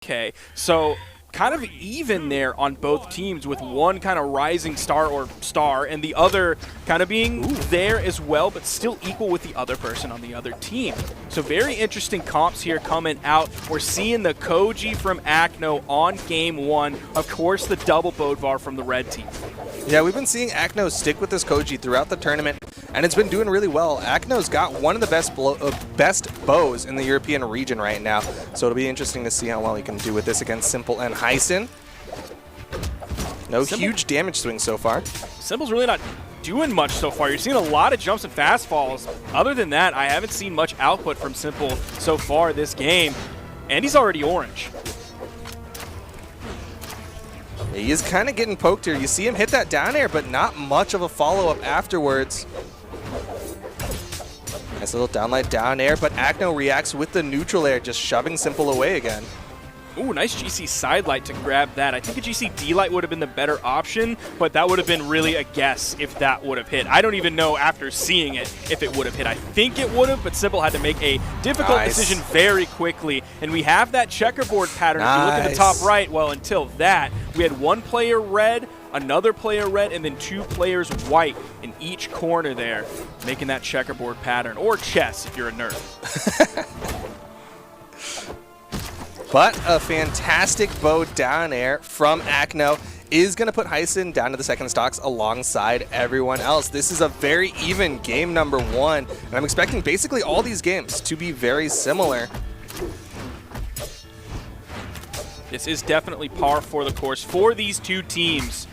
Okay, so kind of even there on both teams with one kind of rising star and the other kind of being there as well, but still equal with the other person on the other team. So very interesting comps here coming out. We're seeing the Koji from Akno on game one. Of course, the double Bodvar from the red team. Yeah, we've been seeing Akno stick with this Koji throughout the tournament, and it's been doing really well. Akno's got one of the best bows in the European region right now, so it'll be interesting to see how well he can do with this against Simple and Hyson. No huge damage swing so far. Simple's really not doing much so far. You're seeing a lot of jumps and fastfalls. Other than that, I haven't seen much output from Simple so far this game, and he's already orange. He is kind of getting poked here. You see him hit that down air, but not much of a follow-up afterwards. Nice little downlight down air, but Akno reacts with the neutral air, just shoving Simple away again. Ooh, nice GC side light to grab that. I think a GC D-light would have been the better option, but that would have been really a guess if that would have hit. I don't even know after seeing it if it would have hit. I think it would have, but Simple had to make a difficult decision very quickly. And we have that checkerboard pattern. If you look at the top right, well, until that, we had one player red, another player red, and then two players white in each corner there, making that checkerboard pattern, or chess if you're a nerd. But a fantastic bow down air from Akno is going to put Hyson down to the second stocks alongside everyone else. This is a very even game number one, and I'm expecting basically all these games to be very similar. This is definitely par for the course for these two teams.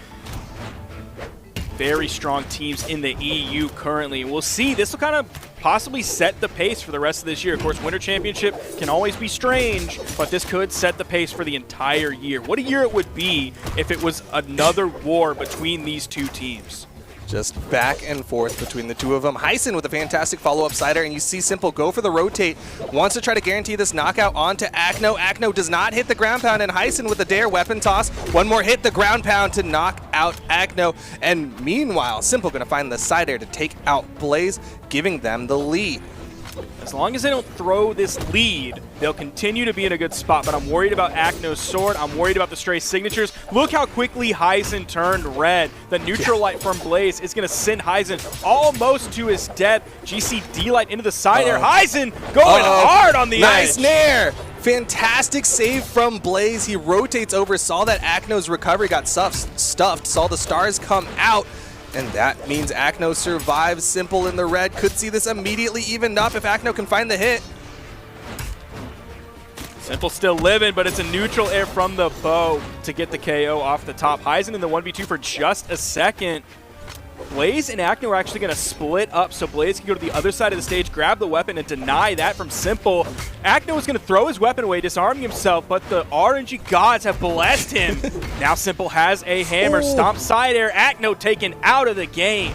Very strong teams in the EU currently. We'll see. This will kind of possibly set the pace for the rest of this year. Of course, Winter Championship can always be strange, but this could set the pace for the entire year. What a year it would be if it was another war between these two teams. Just back and forth between the two of them. Hyson with a fantastic follow-up sider, and you see Simple go for the rotate. Wants to try to guarantee this knockout onto Akno. Akno does not hit the ground pound, and Hyson with the dare weapon toss. One more hit the ground pound to knock out Akno. And meanwhile, Simple going to find the sider to take out Blaze, giving them the lead. As long as they don't throw this lead, they'll continue to be in a good spot, but I'm worried about Akno's sword. I'm worried about the stray signatures. Look how quickly Hyson turned red. The neutral light from Blaze is going to send Hyson almost to his death. GC D-light into the side air. Hyson going hard on the edge. Nice nair. Fantastic save from Blaze. He rotates over, saw that Akno's recovery got stuffed, saw the stars come out. And that means Akno survives. Simple in the red. Could see this immediately evened up if Akno can find the hit. Simple still living, but it's a neutral air from the bow to get the KO off the top. Hyson in the 1v2 for just a second. Blaze and Akno are actually going to split up, so Blaze can go to the other side of the stage, grab the weapon, and deny that from Simple. Akno is going to throw his weapon away, disarming himself, but the RNG gods have blessed him. Now Simple has a hammer, stomp side air, Akno taken out of the game.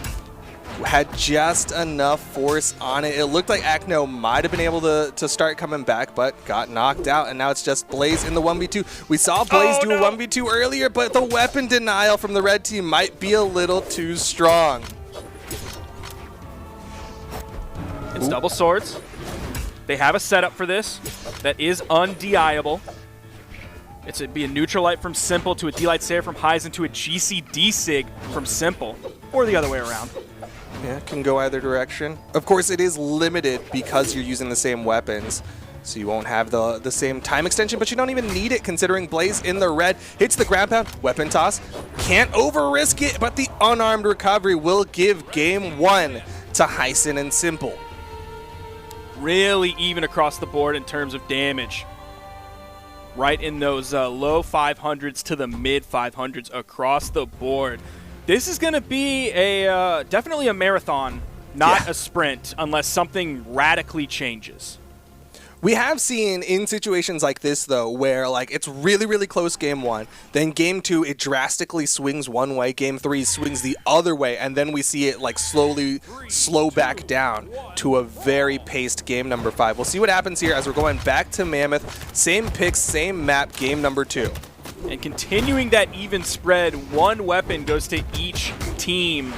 Had just enough force on it. It looked like Akno might have been able to start coming back, but got knocked out, and now it's just Blaze in the 1v2. We saw Blaze do a 1v2 earlier, but the weapon denial from the red team might be a little too strong. It's double swords. They have a setup for this that is undeniable. It'd be a neutral light from Simple to a D-light Sarah from Hyson to a GC D-sig from Simple, or the other way around. Yeah, can go either direction. Of course, it is limited because you're using the same weapons, so you won't have the same time extension, but you don't even need it considering Blaze in the red hits the ground pound, weapon toss. Can't over-risk it, but the unarmed recovery will give game one to Hyson and Simple. Really even across the board in terms of damage. Right in those low 500s to the mid 500s across the board. This is going to be a definitely a marathon, not a sprint, unless something radically changes. We have seen in situations like this, though, where like it's really, really close game one, then game two, it drastically swings one way, game three swings the other way, and then we see it like slowly slow back down to a very paced game number five. We'll see what happens here as we're going back to Mammoth. Same picks, same map, game number two. And continuing that even spread, one weapon goes to each team.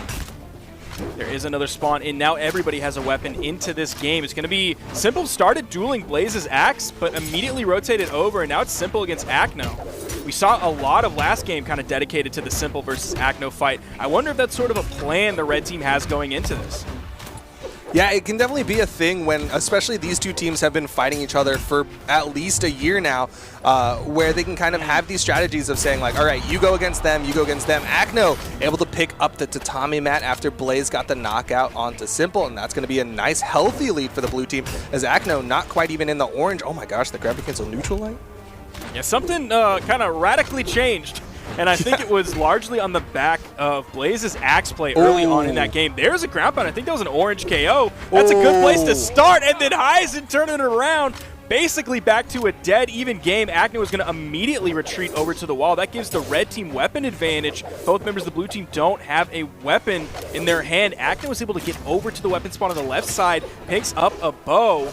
There is another spawn in. Now everybody has a weapon into this game. It's going to be Simple started dueling Blaze's axe, but immediately rotated over, and now it's Simple against Acno. We saw a lot of last game kind of dedicated to the Simple versus Acno fight. I wonder if that's sort of a plan the red team has going into this. Yeah, it can definitely be a thing when, especially these two teams have been fighting each other for at least a year now, where they can kind of have these strategies of saying like, all right, you go against them, you go against them. Acno able to pick up the tatami mat after Blaze got the knockout onto Simple, and that's going to be a nice, healthy lead for the blue team as Acno not quite even in the orange. Oh my gosh, the grab to cancel neutral light? Yeah, something kind of radically changed. And I think it was largely on the back of Blaze's axe play early on in that game. There's a ground pound. I think that was an orange KO. That's a good place to start. And then Heisen turning it around. Basically back to a dead even game. Acno is going to immediately retreat over to the wall. That gives the red team weapon advantage. Both members of the blue team don't have a weapon in their hand. Acno was able to get over to the weapon spot on the left side, picks up a bow.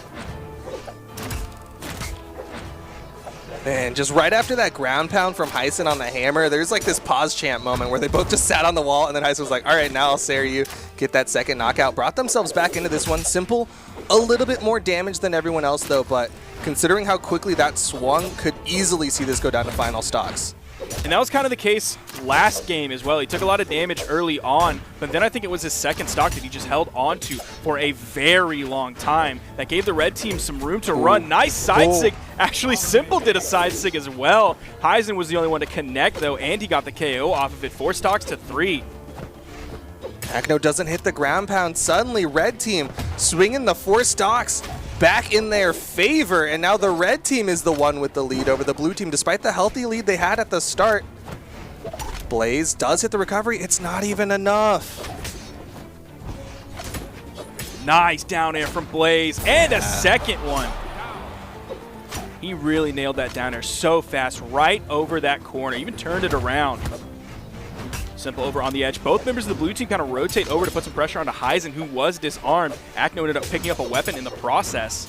Man, just right after that ground pound from Heisen on the hammer, there's like this pause chant moment where they both just sat on the wall, and then Heisen was like, all right, now I'll Sarah you, get that second knockout. Brought themselves back into this one. Simple, a little bit more damage than everyone else though, but considering how quickly that swung, could easily see this go down to final stocks. And that was kind of the case last game as well. He took a lot of damage early on, but then I think it was his second stock that he just held on to for a very long time. That gave the red team some room to run. Nice side sig. Actually, Simple did a side sig as well. Heisen was the only one to connect, though, and he got the KO off of it. 4 stocks to 3. Acno doesn't hit the ground pound. Suddenly, red team swinging the 4 stocks back in their favor, and now the red team is the one with the lead over the blue team, despite the healthy lead they had at the start. Blaze does hit the recovery. It's not even enough. Nice down air from Blaze, and a second one. He really nailed that down air so fast, right over that corner, even turned it around. Simple over on the edge. Both members of the blue team kind of rotate over to put some pressure onto Heisen, who was disarmed. Acno ended up picking up a weapon in the process.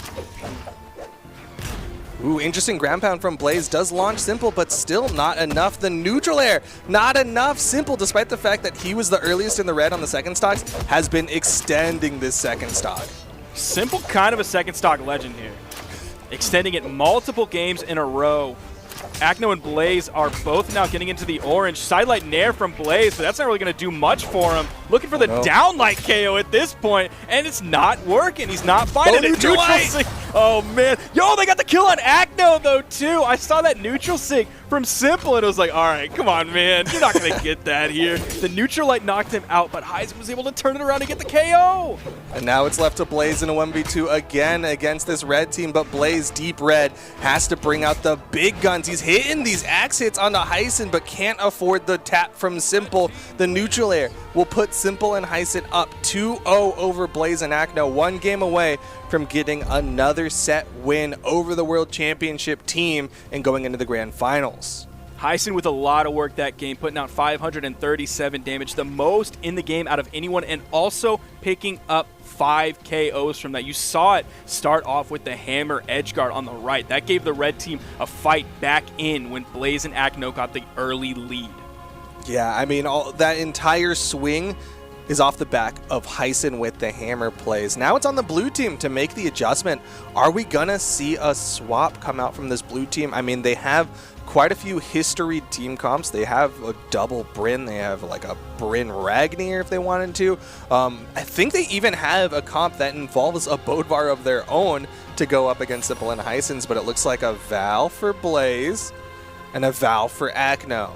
Ooh, interesting ground pound from Blaze. Does launch Simple, but still not enough. The neutral air, not enough. Simple, despite the fact that he was the earliest in the red on the second stocks, has been extending this second stock. Simple kind of a second stock legend here. Extending it multiple games in a row. Acno and Blaze are both now getting into the orange. Sidelight Nair from Blaze, but that's not really going to do much for him. Looking for the downlight KO at this point, and it's not working. He's not finding it. Neutral sig. Oh, man. Yo, they got the kill on Acno, though, too. I saw that neutral sig from Simple, and it was like, all right, come on, man. You're not going to get that here. The neutral light knocked him out, but Heisen was able to turn it around and get the KO. And now it's left to Blaze in a 1v2 again against this red team, but Blaze, deep red, has to bring out the big guns. He's hitting these axe hits onto Heisen, but can't afford the tap from Simple. The neutral air will put Simple and Heisen up 2-0 over Blaze and Acno, 1 game away from getting another set win over the World Championship team and going into the Grand Finals. Heisen with a lot of work that game, putting out 537 damage, the most in the game out of anyone, and also picking up 5 KOs from that. You saw it start off with the hammer edge guard on the right. That gave the red team a fight back in when Blaze and Acno got the early lead. Yeah, I mean, that entire swing is off the back of Heisen with the hammer plays. Now it's on the blue team to make the adjustment. Are we gonna see a swap come out from this blue team? I mean, they have quite a few history team comps. They have a double Bryn. They have like a Bryn Ragnir if they wanted to. I think they even have a comp that involves a Bodvar of their own to go up against Simple and Heisen's, but it looks like a Val for Blaze and a Val for Acno.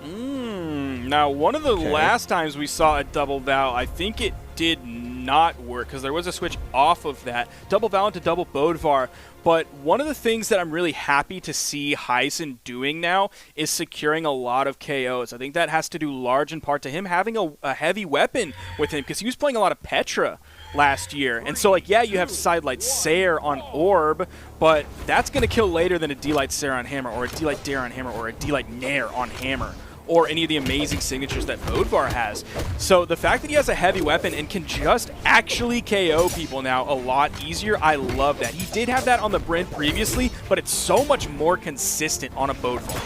Now, one of the last times we saw a double Val, I think it did not work because there was a switch off of that. Double Val into double Bodvar. But one of the things that I'm really happy to see Heisen doing now is securing a lot of KOs. I think that has to do large in part to him having a heavy weapon with him because he was playing a lot of Petra last year. And so, like, yeah, you have Sidelight Sayer on Orb, but that's going to kill later than a D-Light Sayer on Hammer or a D-Light Dare on Hammer or a D-Light Nair on Hammer, or any of the amazing signatures that Bodvar has. So the fact that he has a heavy weapon and can just actually KO people now a lot easier, I love that. He did have that on the Bryn previously, but it's so much more consistent on a Bodvar.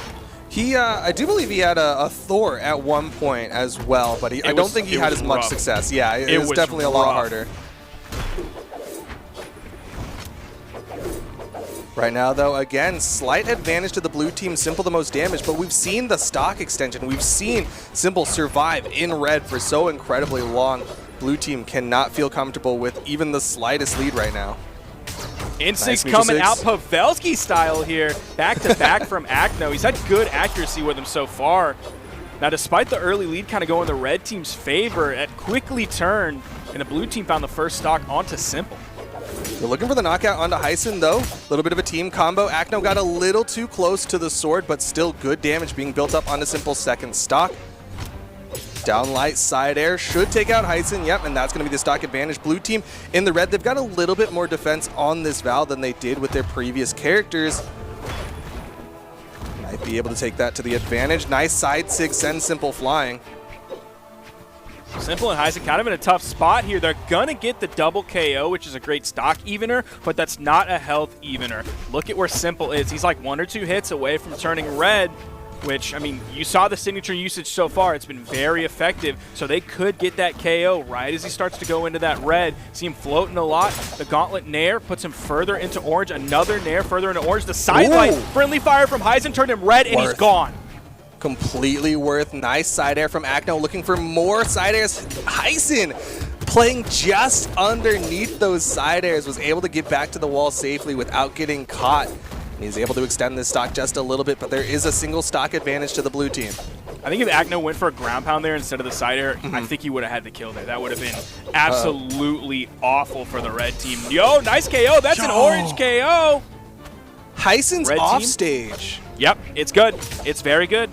I do believe he had a Thor at one point as well, but I don't think he had as much success. Yeah, it was definitely a lot harder. Right now, though, again, slight advantage to the blue team. Simple the most damage, but we've seen the stock extension. We've seen Simple survive in red for so incredibly long. Blue team cannot feel comfortable with even the slightest lead right now. Instinct nice coming out Pavelski style here. Back to back from Akno. He's had good accuracy with him so far. Now, despite the early lead kind of going the red team's favor, it quickly turned, and the blue team found the first stock onto Simple. We're looking for the knockout onto Hyson, though. A little bit of a team combo. Akno got a little too close to the sword, but still good damage being built up onto Simple's second stock. Downlight side air should take out Hyson. Yep, and that's going to be the stock advantage. Blue team in the red, they've got a little bit more defense on this Val than they did with their previous characters. Might be able to take that to the advantage. Nice side sig, send Simple flying. Simple and Hyson kind of in a tough spot here. They're going to get the double KO, which is a great stock evener, but that's not a health evener. Look at where Simple is. He's like 1 or 2 hits away from turning red, which, I mean, you saw the signature usage so far. It's been very effective, so they could get that KO right as he starts to go into that red. See him floating a lot. The Gauntlet Nair puts him further into orange. Another Nair further into orange. The sidelight, friendly fire from Hyson turned him red, and he's gone. Completely worth. Nice side air from Akno, looking for more side airs. Hyson playing just underneath those side airs, was able to get back to the wall safely without getting caught. And he's able to extend this stock just a little bit, but there is a single stock advantage to the blue team. I think if Akno went for a ground pound there instead of the side air, I think he would have had the kill there. That would have been absolutely awful for the red team. Yo, nice KO. That's an orange KO. Hyson's off stage. Yep, it's good. It's very good.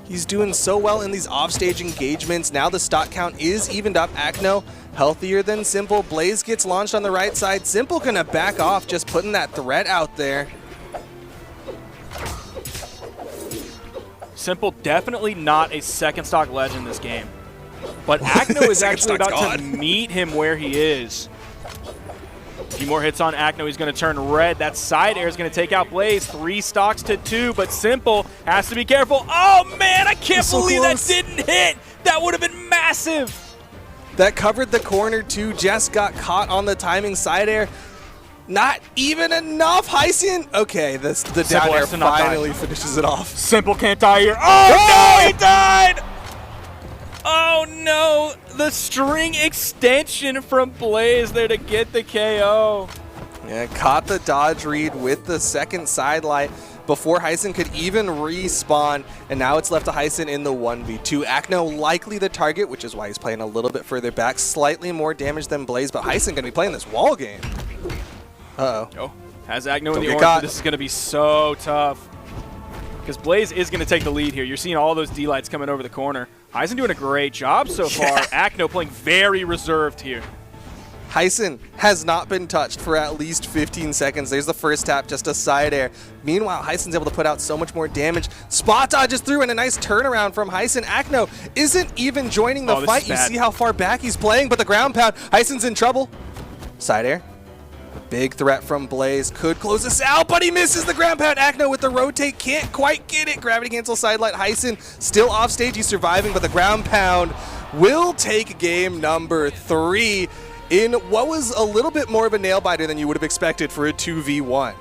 He's doing so well in these offstage engagements. Now the stock count is evened up. Akno healthier than Simple. Blaze gets launched on the right side. Simple gonna back off, just putting that threat out there. Simple definitely not a second stock legend this game. But Akno is actually about to meet him where he is. A few more hits on Akno. He's going to turn red. That side air is going to take out Blaze. 3 stocks to 2, but Simple has to be careful. Oh, man, I can't believe that didn't hit. That would have been massive. That covered the corner, too. Just got caught on the timing side air. Not even enough. Hyson. Okay, the down air finally finishes it off. Simple can't die here. Oh, no, he died. Oh, no. The string extension from Blaze there to get the KO. Yeah, caught the dodge read with the second sidelight before Hyson could even respawn, and now it's left to Hyson in the 1v2. Akno likely the target, which is why he's playing a little bit further back. Slightly more damage than Blaze, but Hyson going to be playing this wall game. Uh-oh. Oh, has Akno in the orange. This is going to be so tough. Because Blaze is going to take the lead here. You're seeing all those D-lights coming over the corner. Hyson doing a great job so far. Akno playing very reserved here. Hyson has not been touched for at least 15 seconds. There's the first tap, just a side air. Meanwhile, Hyson's able to put out so much more damage. Spot dodges through and a nice turnaround from Hyson. Akno isn't even joining the fight. You see how far back he's playing, but the ground pound, Hyson's in trouble. Side air. Big threat from Blaze. Could close this out, but he misses the ground pound. Akno with the rotate. Can't quite get it. Gravity cancel sidelight. Hyson still off stage. He's surviving, but the ground pound will take game number 3 in what was a little bit more of a nail biter than you would have expected for a 2v1.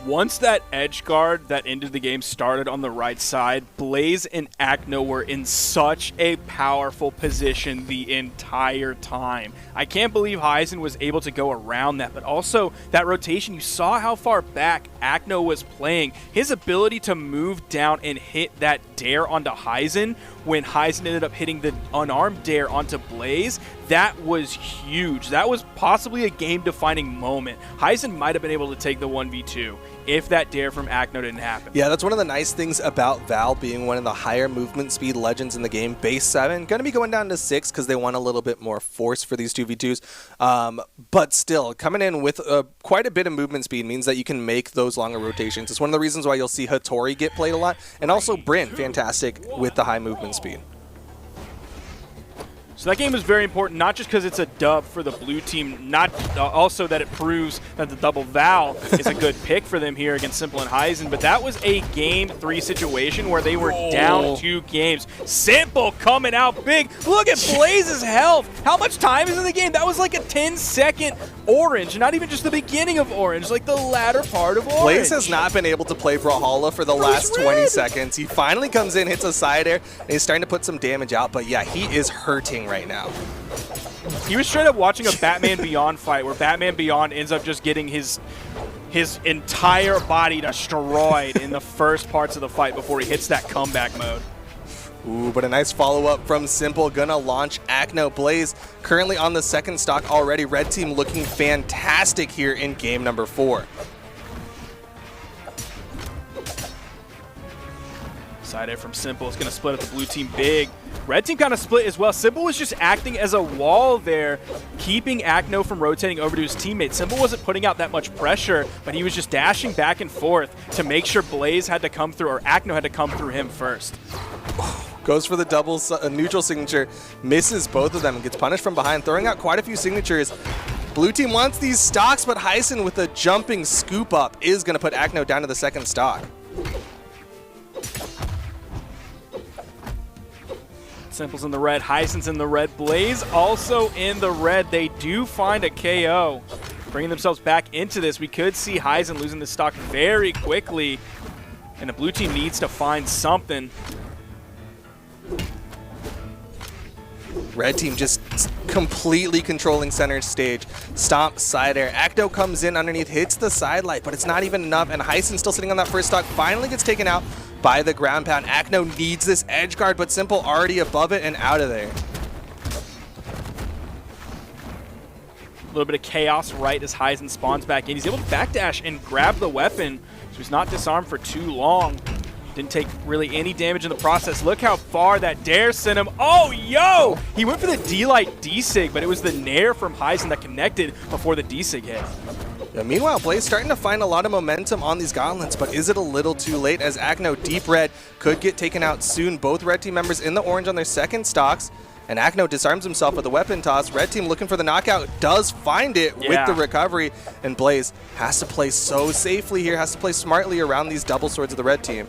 Once that edge guard that ended the game started on the right side, Blaze and Akno were in such a powerful position the entire time. I can't believe Hyson was able to go around that, but also that rotation, you saw how far back Akno was playing. His ability to move down and hit that dare onto Hyson when Hyson ended up hitting the unarmed dare onto Blaze, that was huge. That was possibly a game-defining moment. Hyson might have been able to take the 1v2 if that dare from Akno didn't happen. Yeah, that's one of the nice things about Val being one of the higher movement speed legends in the game. Base 7, going to be going down to 6 because they want a little bit more force for these 2v2s. But still, coming in with quite a bit of movement speed means that you can make those longer rotations. It's one of the reasons why you'll see Hattori get played a lot, and also Bryn, fantastic with the high movement speed. So that game was very important, not just because it's a dub for the blue team, not also that it proves that the double Val is a good pick for them here against Simple and Heisen, but that was a Game 3 situation where they were down 2 games. Simple coming out big. Look at Blaze's health. How much time is in the game? That was like a 10-second orange, not even just the beginning of orange, like the latter part of orange. Blaze has not been able to play Brawlhalla for the last 20 seconds. He finally comes in, hits a side air, and he's starting to put some damage out, but yeah, he is hurting right now. He was straight up watching a Batman Beyond fight where Batman Beyond ends up just getting his entire body destroyed in the first parts of the fight before he hits that comeback mode. Ooh, but a nice follow-up from Simple. Gonna launch Acno. Blaze currently on the second stock already. Red team looking fantastic here in game number 4. Side air from Simple is going to split up the blue team big. Red team kind of split as well. Simple was just acting as a wall there, keeping Acno from rotating over to his teammate. Simple wasn't putting out that much pressure, but he was just dashing back and forth to make sure Blaze had to come through, or Acno had to come through him first. Goes for the double neutral signature, misses both of them, and gets punished from behind, throwing out quite a few signatures. Blue team wants these stocks, but Heisen with a jumping scoop up is going to put Acno down to the second stock. Simple's in the red, Heisen's in the red, Blaze also in the red. They do find a KO, bringing themselves back into this. We could see Heisen losing the stock very quickly, and the blue team needs to find something. Red team just completely controlling center stage. Stomp, side air. Acno comes in underneath, hits the side light, but it's not even enough, and Heisen still sitting on that first stock, finally gets taken out by the ground pound. Acno needs this edge guard, but Simple already above it and out of there. A little bit of chaos right as Heisen spawns back in. He's able to backdash and grab the weapon, so he's not disarmed for too long. Didn't take really any damage in the process. Look how far that dare sent him. Oh, yo! He went for the D-Light D-Sig, but it was the nair from Heisen that connected before the D-Sig hit. Yeah, meanwhile, Blaze starting to find a lot of momentum on these gauntlets, but is it a little too late as Acno deep red could get taken out soon? Both red team members in the orange on their second stocks, and Acno disarms himself with a weapon toss. Red team looking for the knockout, does find it with the recovery, and Blaze has to play so safely here, has to play smartly around these double swords of the red team.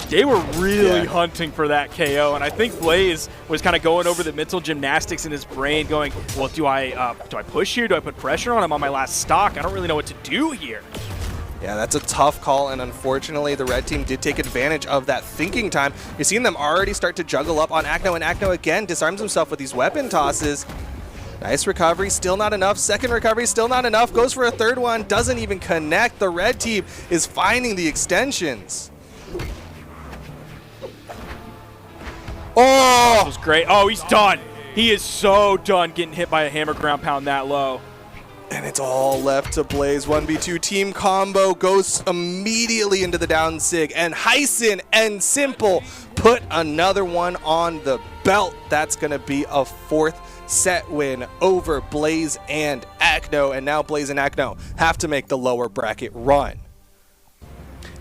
They were really hunting for that KO, and I think Blaze was kind of going over the mental gymnastics in his brain, going, well, do I push here? Do I put pressure on him on my last stock? I don't really know what to do here. Yeah, that's a tough call, and unfortunately, the red team did take advantage of that thinking time. You're seeing them already start to juggle up on Acno, and Acno again disarms himself with these weapon tosses. Nice recovery, still not enough. Second recovery, still not enough. Goes for a third one, doesn't even connect. The red team is finding the extensions. Oh! That was great. Oh, he's done. He is so done getting hit by a hammer ground pound that low. And it's all left to Blaze. 1v2 team combo goes immediately into the down sig. And Heisen and Simple put another one on the belt. That's going to be a 4th set win over Blaze and Acno. And now Blaze and Acno have to make the lower bracket run.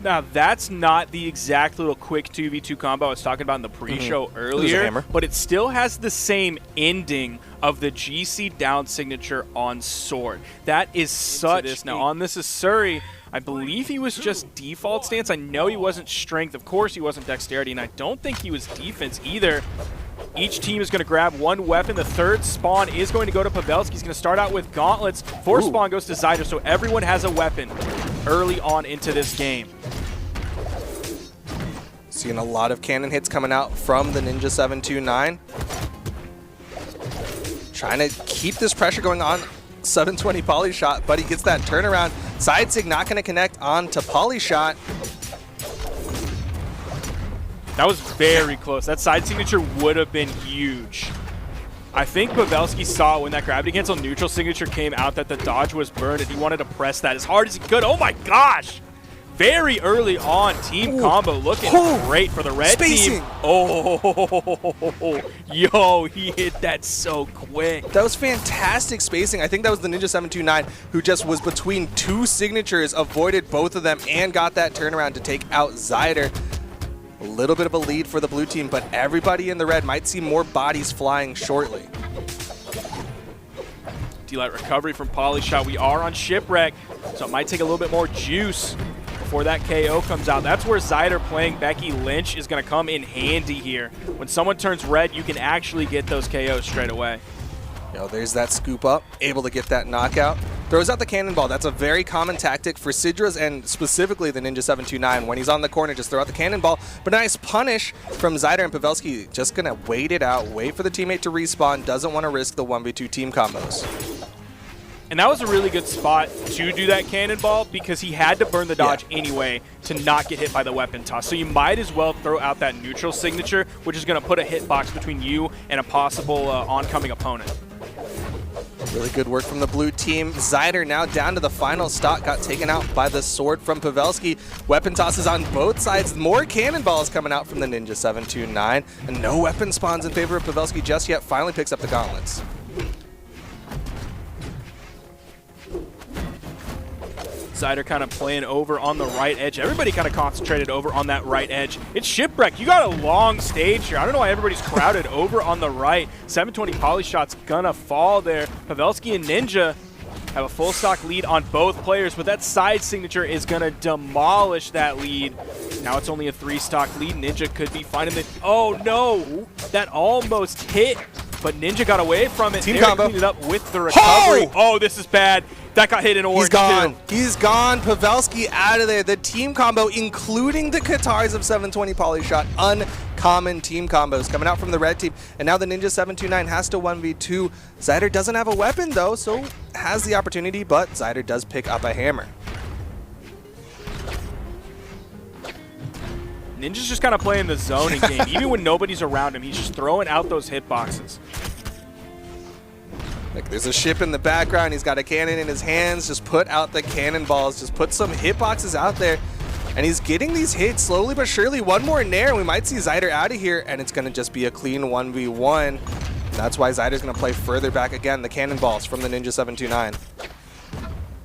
Now, that's not the exact little quick 2v2 combo I was talking about in the pre-show earlier, but it still has the same ending of the GC down signature on Sword. That is such... Now, on this is Suri, I believe he was just default stance. I know he wasn't strength. Of course, he wasn't dexterity, and I don't think he was defense either. Each team is going to grab one weapon. The third spawn is going to go to Pavelski. He's going to start out with gauntlets. Fourth spawn goes to Zyder, so everyone has a weapon early on into this game. Seeing a lot of cannon hits coming out from the Ninja 729. Trying to keep this pressure going on. 720 poly shot, but he gets that turnaround. Side sig not going to connect on to poly shot. That was very close. That side signature would have been huge. I think Pavelski saw when that gravity cancel neutral signature came out that the dodge was burned, and he wanted to press that as hard as he could. Oh my gosh! Very early on, team combo looking great for the red team. Oh, yo, he hit that so quick. That was fantastic spacing. I think that was the Ninja 729 who just was between 2 signatures, avoided both of them, and got that turnaround to take out Zyder. A little bit of a lead for the blue team, but everybody in the red might see more bodies flying shortly. D-Light recovery from Polyshot. We are on Shipwreck, so it might take a little bit more juice before that KO comes out. That's where Zyder playing Becky Lynch is going to come in handy here. When someone turns red, you can actually get those KOs straight away. There's that scoop up, able to get that knockout. Throws out the cannonball. That's a very common tactic for Sidras and specifically the Ninja 729. When he's on the corner, just throw out the cannonball. But nice punish from Zyder, and Pavelski just going to wait it out, wait for the teammate to respawn, doesn't want to risk the 1v2 team combos. And that was a really good spot to do that cannonball because he had to burn the dodge anyway to not get hit by the weapon toss. So you might as well throw out that neutral signature, which is going to put a hitbox between you and a possible oncoming opponent. Really good work from the blue team. Zyder now down to the final stock, got taken out by the sword from Pavelski. Weapon tosses on both sides. More cannonballs coming out from the Ninja 729. And no weapon spawns in favor of Pavelski just yet. Finally picks up the gauntlets. Zyder kind of playing over on the right edge. Everybody kind of concentrated over on that right edge. It's Shipwreck. You got a long stage here. I don't know why everybody's crowded over on the right. 720 Polyshot's gonna fall there. Pavelski and Ninja have a full stock lead on both players, but that side signature is gonna demolish that lead. Now it's only a 3-stock lead. Ninja could be finding the... Oh no! That almost hit, but Ninja got away from it. Team combo. Cleaned it up with the recovery. Oh, this is bad. That got hit in orange. He's gone. Too. He's gone. Pavelski out of there. The team combo, including the Katars of 720 Polyshot. Uncommon team combos coming out from the red team. And now the Ninja 729 has to 1v2. Zyder doesn't have a weapon, though, so has the opportunity, but Zyder does pick up a hammer. Ninja's just kind of playing the zoning game. Even when nobody's around him, he's just throwing out those hitboxes. Like, there's a ship in the background. He's got a cannon in his hands. Just put out the cannonballs. Just put some hitboxes out there. And he's getting these hits slowly but surely. One more nair, and we might see Zyder out of here. And it's going to just be a clean 1v1. That's why Zyder's going to play further back again. The cannonballs from the Ninja 729.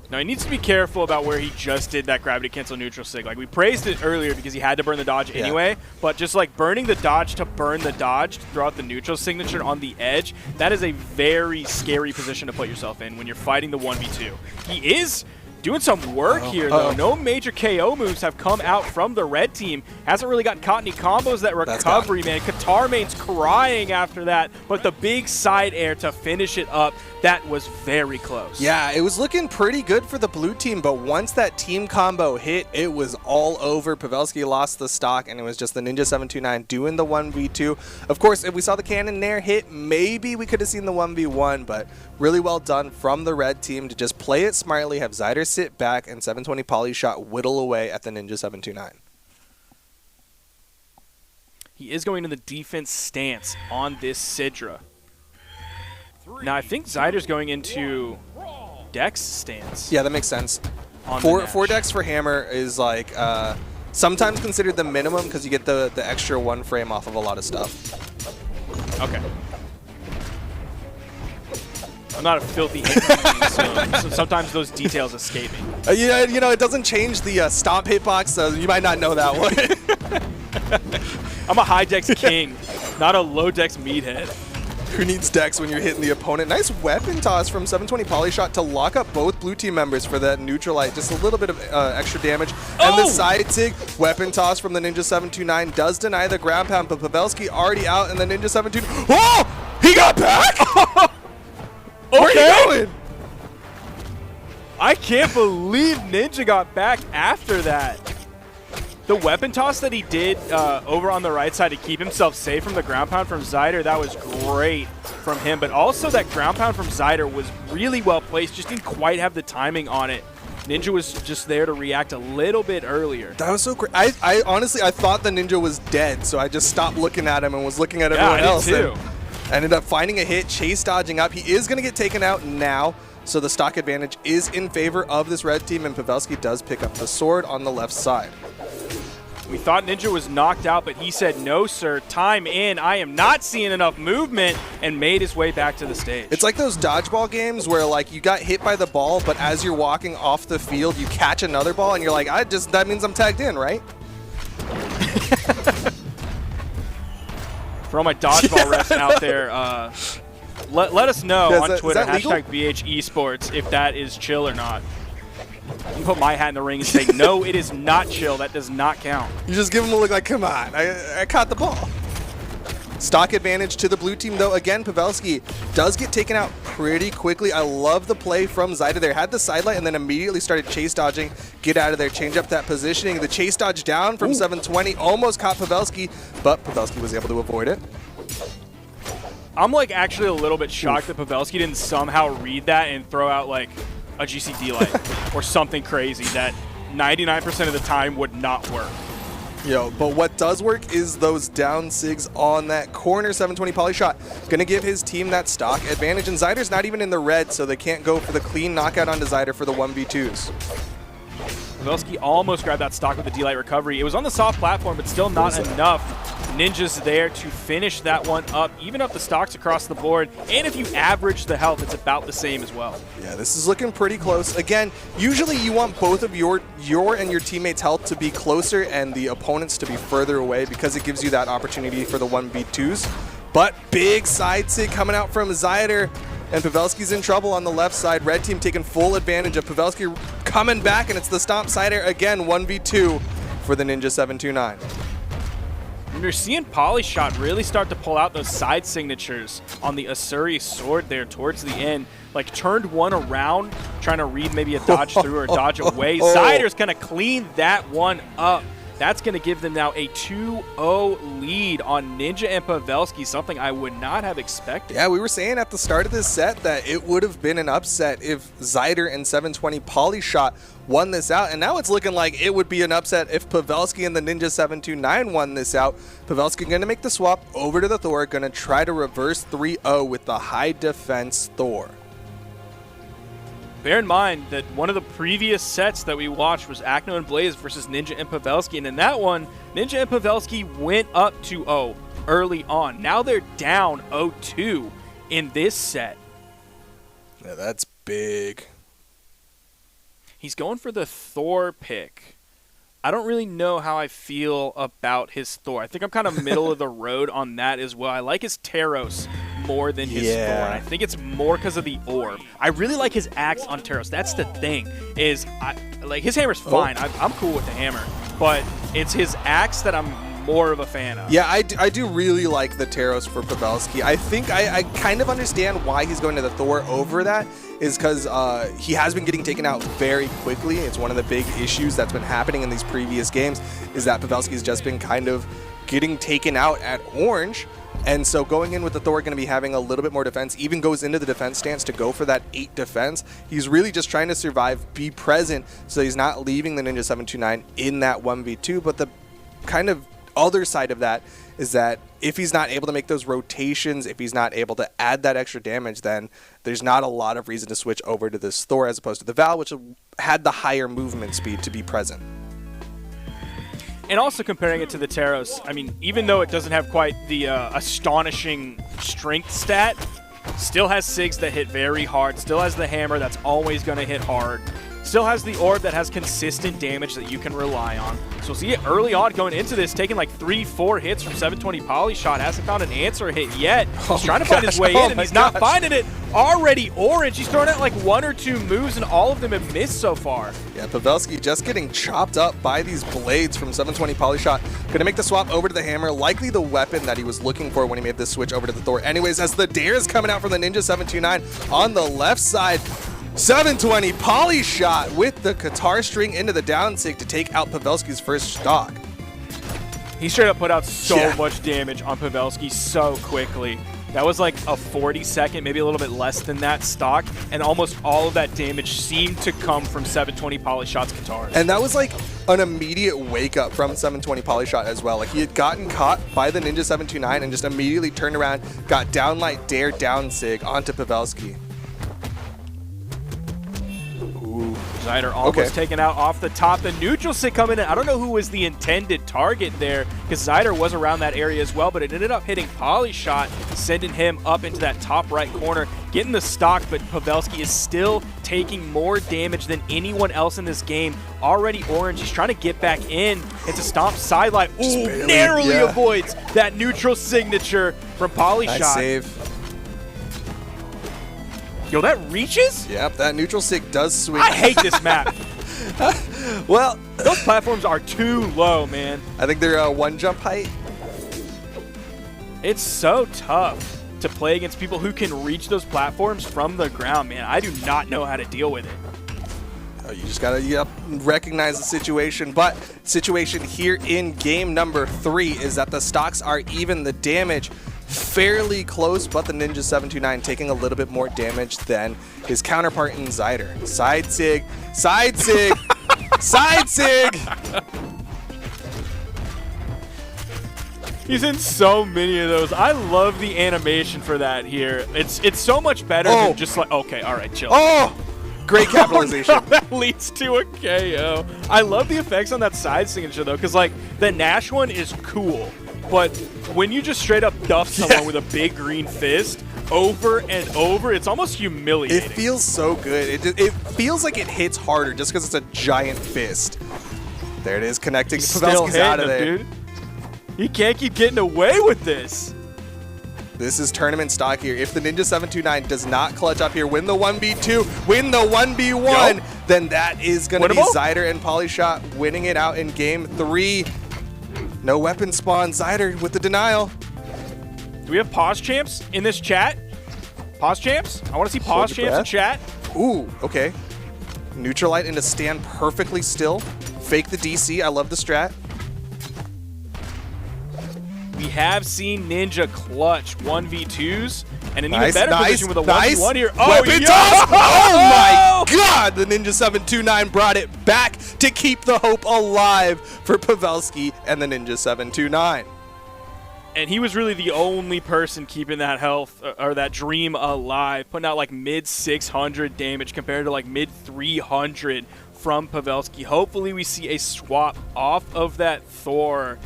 Now, he needs to be careful about where he just did that gravity cancel neutral sig. Like, we praised it earlier because he had to burn the dodge anyway, but just like burning the dodge to burn the dodge to throw out the neutral signature on the edge, that is a very scary position to put yourself in when you're fighting the 1v2. He is doing some work here, though. No major KO moves have come out from the red team. Hasn't really gotten caught any combos. That recovery, man. Qatar main's crying after that, but the big side air to finish it up, that was very close. Yeah, it was looking pretty good for the blue team, but once that team combo hit, it was all over. Pavelski lost the stock, and it was just the Ninja 729 doing the 1v2. Of course, if we saw the cannon nair hit, maybe we could have seen the 1v1, but really well done from the red team to just play it smartly, have Zyder sit back, and 720 Polyshot whittle away at the Ninja 729. He is going to the defense stance on this Sidra. Now, I think Zyder's going into Dex stance. Yeah, that makes sense. Four Dex for Hammer is like sometimes considered the minimum because you get the extra 1 frame off of a lot of stuff. Okay. I'm not a filthy hater, so sometimes those details escape me. Yeah, you know, it doesn't change the stomp hitbox, so you might not know that one. I'm a high Dex king, not a low Dex meathead. Who needs Dex when you're hitting the opponent? Nice weapon toss from 720 Polyshot to lock up both blue team members for that neutralite. Just a little bit of extra damage. And the side sig weapon toss from the Ninja 729 does deny the ground pound, but Pavelski already out, and the Ninja 729. Oh! He got back! Okay. Where are you going? I can't believe Ninja got back after that. The weapon toss that he did over on the right side to keep himself safe from the ground pound from Zyder, that was great from him. But also that ground pound from Zyder was really well placed, just didn't quite have the timing on it. Ninja was just there to react a little bit earlier. That was so great. I honestly, I thought the Ninja was dead, so I just stopped looking at him and was looking at everyone else. I did too. Ended up finding a hit, chase dodging up. He is going to get taken out now, so the stock advantage is in favor of this red team, and Pavelski does pick up the sword on the left side. We thought Ninja was knocked out, but he said, no, sir, time in. I am not seeing enough movement, and made his way back to the stage. It's like those dodgeball games where, like, you got hit by the ball, but as you're walking off the field, you catch another ball, and you're like, that means I'm tagged in, right? For all my dodgeball refs out there, let us know Yeah, on Twitter, legal? #BH Esports, if that is chill or not. I can put my hat in the ring and say, no, it is not chill. That does not count. You just give him a look like, come on, I caught the ball. Stock advantage to the blue team, though. Again, Pavelski does get taken out pretty quickly. I love the play from Zyder there. Had the sidelight and then immediately started chase dodging. Get out of there, change up that positioning. The chase dodge down from 720 almost caught Pavelski, but Pavelski was able to avoid it. I'm like actually a little bit shocked that Pavelski didn't somehow read that and throw out like a GCD light or something crazy that 99% of the time would not work. Yo, but what does work is those down sigs on that corner. 720 poly shot gonna give his team that stock advantage, and Zyder's not even in the red, so they can't go for the clean knockout onto Zyder for the 1v2s. Pavelski almost grabbed that stock with the D-Light recovery. It was on the soft platform, but still not enough. Ninja's there to finish that one up, even up the stocks across the board. And if you average the health, it's about the same as well. Yeah, this is looking pretty close. Again, usually you want both of your and your teammates' health to be closer and the opponents to be further away because it gives you that opportunity for the 1v2s. But big side sig coming out from Zyder, and Pavelski's in trouble on the left side. Red team taking full advantage of Pavelski coming back, and it's the stomp Zyder again, 1v2 for the Ninja 729. And you're seeing Polyshot really start to pull out those side signatures on the Asuri sword there towards the end. Like turned one around, trying to read maybe a dodge through or a dodge away. Zyder's going to clean that one up. That's going to give them now a 2-0 lead on Ninja and Pavelski, something I would not have expected. Yeah, we were saying at the start of this set that it would have been an upset if Zyder and 720 Polyshot won this out, and now it's looking like it would be an upset if Pavelski and the Ninja 729 won this out. Pavelski going to make the swap over to the Thor, going to try to reverse 3-0 with the high defense Thor. Bear in mind that one of the previous sets that we watched was Acno and Blaze versus Ninja and Pavelski, and in that one, Ninja and Pavelski went up 2-0 early on. Now they're down 0-2 in this set. Yeah, that's big. He's going for the Thor pick. I don't really know how I feel about his Thor. I think I'm kind of middle of the road on that as well. I like his Taros more than his Thor. And I think it's more because of the orb. I really like his axe on Taros. That's the thing. Like his hammer's fine. I'm cool with the hammer, but it's his axe that I'm more of a fan of. Yeah, I do really like the Taros for Pavelski. I think I kind of understand why he's going to the Thor over that, is because he has been getting taken out very quickly. It's one of the big issues that's been happening in these previous games, is that Pavelski's just been kind of getting taken out at orange. And so going in with the Thor, going to be having a little bit more defense, even goes into the defense stance to go for that 8 defense. He's really just trying to survive, be present, so he's not leaving the Ninja 729 in that 1v2. But the kind of other side of that is that if he's not able to make those rotations, if he's not able to add that extra damage, then there's not a lot of reason to switch over to this Thor as opposed to the Val, which had the higher movement speed to be present. And also comparing it to the Taros, I mean, even though it doesn't have quite the astonishing strength stat, still has SIGs that hit very hard, still has the hammer that's always going to hit hard, still has the orb that has consistent damage that you can rely on. So we'll see it early on going into this, taking like 3-4 hits from 720 Polyshot. Hasn't found an answer hit yet. He's trying to find his way in, and he's not finding it. Already orange. He's throwing out like 1 or 2 moves, and all of them have missed so far. Yeah, Pavelski just getting chopped up by these blades from 720 Polyshot. Going to make the swap over to the hammer, likely the weapon that he was looking for when he made this switch over to the Thor. Anyways, as the dare is coming out from the Ninja 729 on the left side, 720 Polyshot with the guitar string into the down sig to take out Pavelski's first stock. He straight up put out so much damage on Pavelski so quickly. That was like a 40-second, maybe a little bit less than that stock, and almost all of that damage seemed to come from 720 Polyshot's guitars. And that was like an immediate wake-up from 720 Polyshot as well. Like he had gotten caught by the Ninja 729 and just immediately turned around, got downlight dare down sig onto Pavelski. Zyder almost taken out off the top. The neutral stick coming in. I don't know who was the intended target there, because Zyder was around that area as well, but it ended up hitting Polyshot, sending him up into that top right corner, getting the stock, but Pavelski is still taking more damage than anyone else in this game. Already orange. He's trying to get back in. It's a stomp sideline. Ooh, narrowly avoids that neutral signature from Polyshot. Nice save. Yo, that reaches? Yep, that neutral stick does swing. I hate this map. Well, those platforms are too low, man. I think they're one jump height. It's so tough to play against people who can reach those platforms from the ground, man. I do not know how to deal with it. You just gotta recognize the situation. But situation here in game number 3 is that the stocks are even. The damage fairly close, but the Ninja 729 taking a little bit more damage than his counterpart in Zyder. Side sig, side sig, side sig. He's in so many of those. I love the animation for that here. It's so much better than just like, okay, all right, chill. Oh, great capitalization. Oh, no, that leads to a KO. I love the effects on that side signature though, because like the Nash one is cool. But when you just straight up duff someone with a big green fist over and over, it's almost humiliating. It feels so good. It feels like it hits harder just because it's a giant fist. There it is, connecting. Pavelski's out of there. Dude. He can't keep getting away with this. This is tournament stock here. If the Ninja 729 does not clutch up here, win the 1v2, win the 1v1, then that is going to be Zyder and Polyshot winning it out in game 3. No weapon spawn. Zyder with the denial. Do we have pause champs in this chat? Pause champs? I want to see pause champs in chat. Ooh, okay. Neutralite into stand perfectly still. Fake the DC. I love the strat. We have seen Ninja clutch 1v2s and an even better position with a 1v1 here. Oh, weapon toss! Oh my god! The Ninja 729 brought it back to keep the hope alive for Pavelski and the Ninja 729. And he was really the only person keeping that health or that dream alive, putting out like mid 600 damage compared to like mid 300 from Pavelski. Hopefully we see a swap off of that Thor.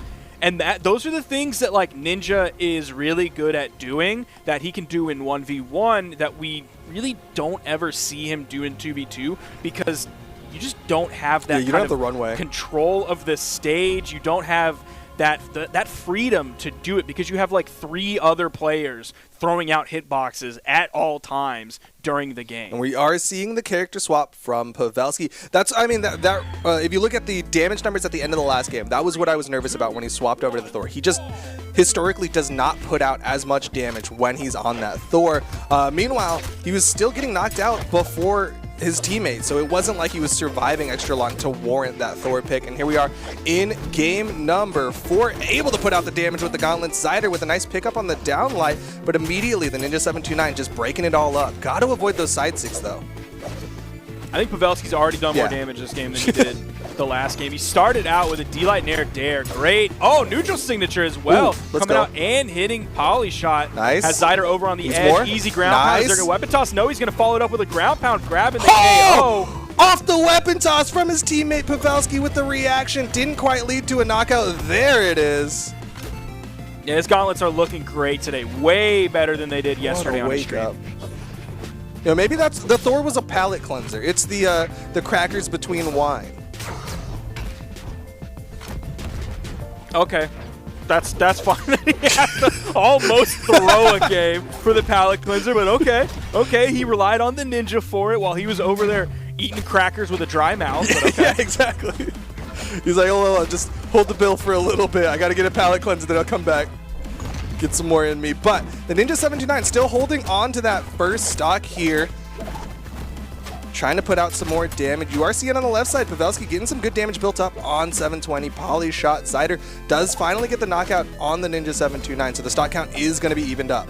And those are the things that like Ninja is really good at doing, that he can do in 1v1 that we really don't ever see him do in 2v2, because you just don't have that kind of the runway control of the stage. You don't have that freedom to do it because you have like 3 other players throwing out hitboxes at all times during the game. And we are seeing the character swap from Pavelski. That's, I mean, if you look at the damage numbers at the end of the last game, that was what I was nervous about when he swapped over to the Thor. He just historically does not put out as much damage when he's on that Thor. Meanwhile, he was still getting knocked out before his teammate, so it wasn't like he was surviving extra long to warrant that Thor pick. And here we are in game number 4, able to put out the damage with the gauntlets. Zyder with a nice pickup on the downlight, but immediately the Ninja 729 just breaking it all up. Got to avoid those side six though. I think Pavelski's already done more damage this game than he did the last game. He started out with a D-Light Nair Dare. Great. Oh, neutral signature as well. Coming out and hitting Polyshot. Nice. Has Zyder over on the edge. Easy ground pound. Is there a weapon toss? No, he's going to follow it up with a ground pound, grabbing the KO. Off the weapon toss from his teammate Pavelski with the reaction. Didn't quite lead to a knockout. There it is. Yeah, his gauntlets are looking great today. Way better than they did yesterday on the stream. You know, maybe that's the Thor was a palate cleanser. It's the crackers between wine. Okay, that's fine. He has to almost throw a game for the palate cleanser, but okay. He relied on the Ninja for it while he was over there eating crackers with a dry mouth. But okay. Yeah, exactly. He's like, oh, just hold the bill for a little bit. I got to get a palate cleanser, then I'll come back. Get some more in me. But the Ninja 729 still holding on to that first stock here. Trying to put out some more damage. You are seeing on the left side, Pavelski getting some good damage built up on 720. Polyshot. Zyder does finally get the knockout on the Ninja 729, so the stock count is going to be evened up.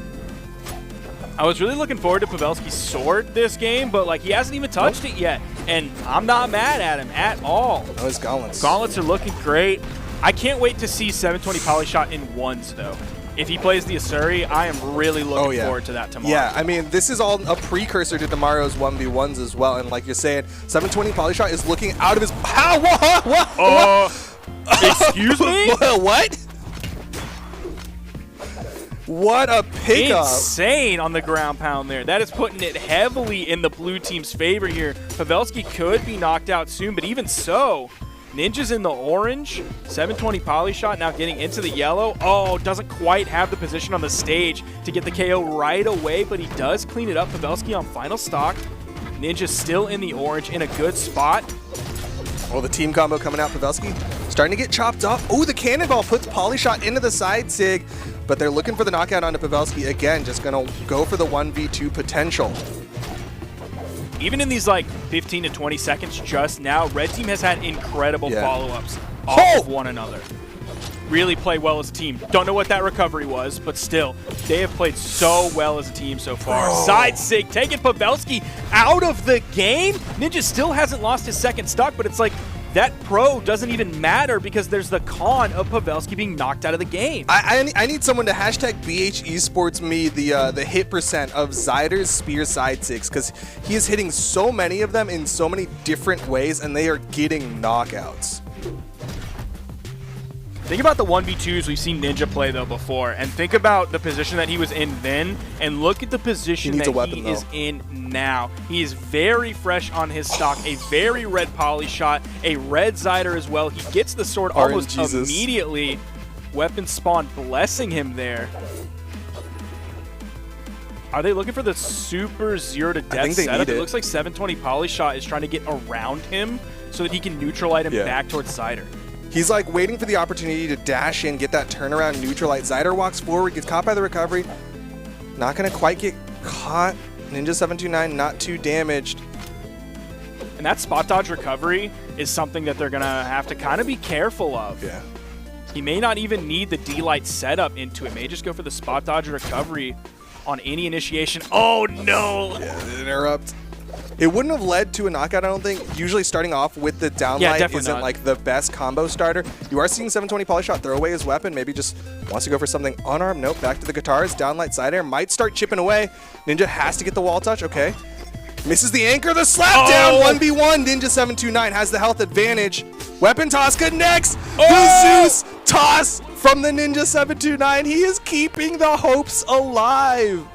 I was really looking forward to Pavelski's sword this game, but like he hasn't even touched it yet. And I'm not mad at him at all. Oh, his gauntlets. Gauntlets are looking great. I can't wait to see 720 Polyshot in ones, though. if he plays the Asuri, I am really looking forward to that tomorrow. Yeah, I mean, this is all a precursor to tomorrow's 1v1s as well. And like you're saying, 720 Polyshot is looking out of his... How? What? Excuse me? What? What a pickup. Insane on the ground pound there. That is putting it heavily in the blue team's favor here. Pavelski could be knocked out soon, but even so, Ninja's in the orange. 720 Polyshot now getting into the yellow. Oh, doesn't quite have the position on the stage to get the KO right away, but he does clean it up. Pavelski on final stock. Ninja still in the orange in a good spot. Oh, the team combo coming out. Pavelski starting to get chopped up. Oh, the cannonball puts Polyshot into the side sig, but they're looking for the knockout onto Pavelski again. Just going to go for the 1v2 potential. Even in these like 15 to 20 seconds just now, Red Team has had incredible follow-ups off of one another. Really play well as a team. Don't know what that recovery was, but still, they have played so well as a team so far. Side sig taking Pavelski out of the game. Ninja still hasn't lost his second stock, but it's like that pro doesn't even matter because there's the con of Pavelski being knocked out of the game. I need someone to hashtag BH Esports me the hit percent of Zyder's spear side sigs, because he is hitting so many of them in so many different ways, and they are getting knockouts. Think about the 1v2s we've seen Ninja play, though, before, and think about the position that he was in then, and look at the position that he is in now. He is very fresh on his stock, a very red poly shot, a red Zyder as well. He gets the sword almost immediately. Weapon spawn blessing him there. Are they looking for the super zero to death setup? It looks like 720 poly shot is trying to get around him so that he can neutralize him back towards Zyder. He's like waiting for the opportunity to dash in, get that turnaround, neutralize. Zyder walks forward, gets caught by the recovery. Not going to quite get caught. Ninja 729 not too damaged. And that spot dodge recovery is something that they're going to have to kind of be careful of. Yeah. He may not even need the D-Light setup into it. May just go for the spot dodge recovery on any initiation. Oh, no! Yeah, the interrupt. It wouldn't have led to a knockout, I don't think. Usually starting off with the downlight isn't like the best combo starter. You are seeing 720 Polyshot throw away his weapon. Maybe just wants to go for something unarmed. Nope, back to the guitars. Downlight side air might start chipping away. Ninja has to get the wall touch. Okay. Misses the anchor. The slap down. 1v1. Ninja 729 has the health advantage. Weapon toss connects. The Zeus toss from the Ninja 729. He is keeping the hopes alive.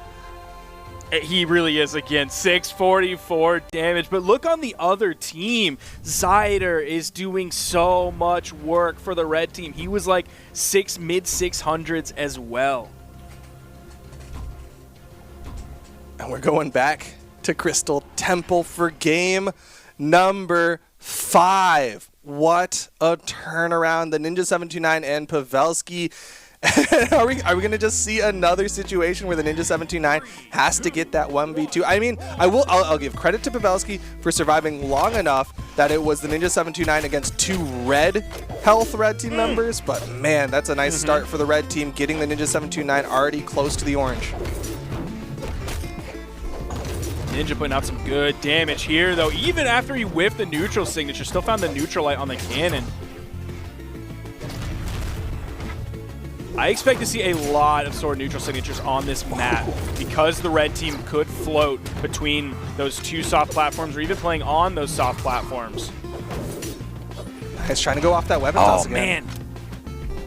He really is, again. 644 damage. But look on the other team. Zyder is doing so much work for the red team. He was like mid-600s as well. And we're going back to Crystal Temple for game number 5. What a turnaround. The Ninja 729 and Pavelski. Are we going to just see another situation where the Ninja 729 has to get that 1v2? I mean, I'll give credit to Pavelski for surviving long enough that it was the Ninja 729 against 2 red team members, but man, that's a nice start for the red team, getting the Ninja 729 already close to the orange. Ninja putting out some good damage here, though. Even after he whiffed the neutral signature, still found the neutral light on the cannon. I expect to see a lot of sword neutral signatures on this map because the red team could float between those 2 soft platforms or even playing on those soft platforms. He's trying to go off that weapon toss Man. again.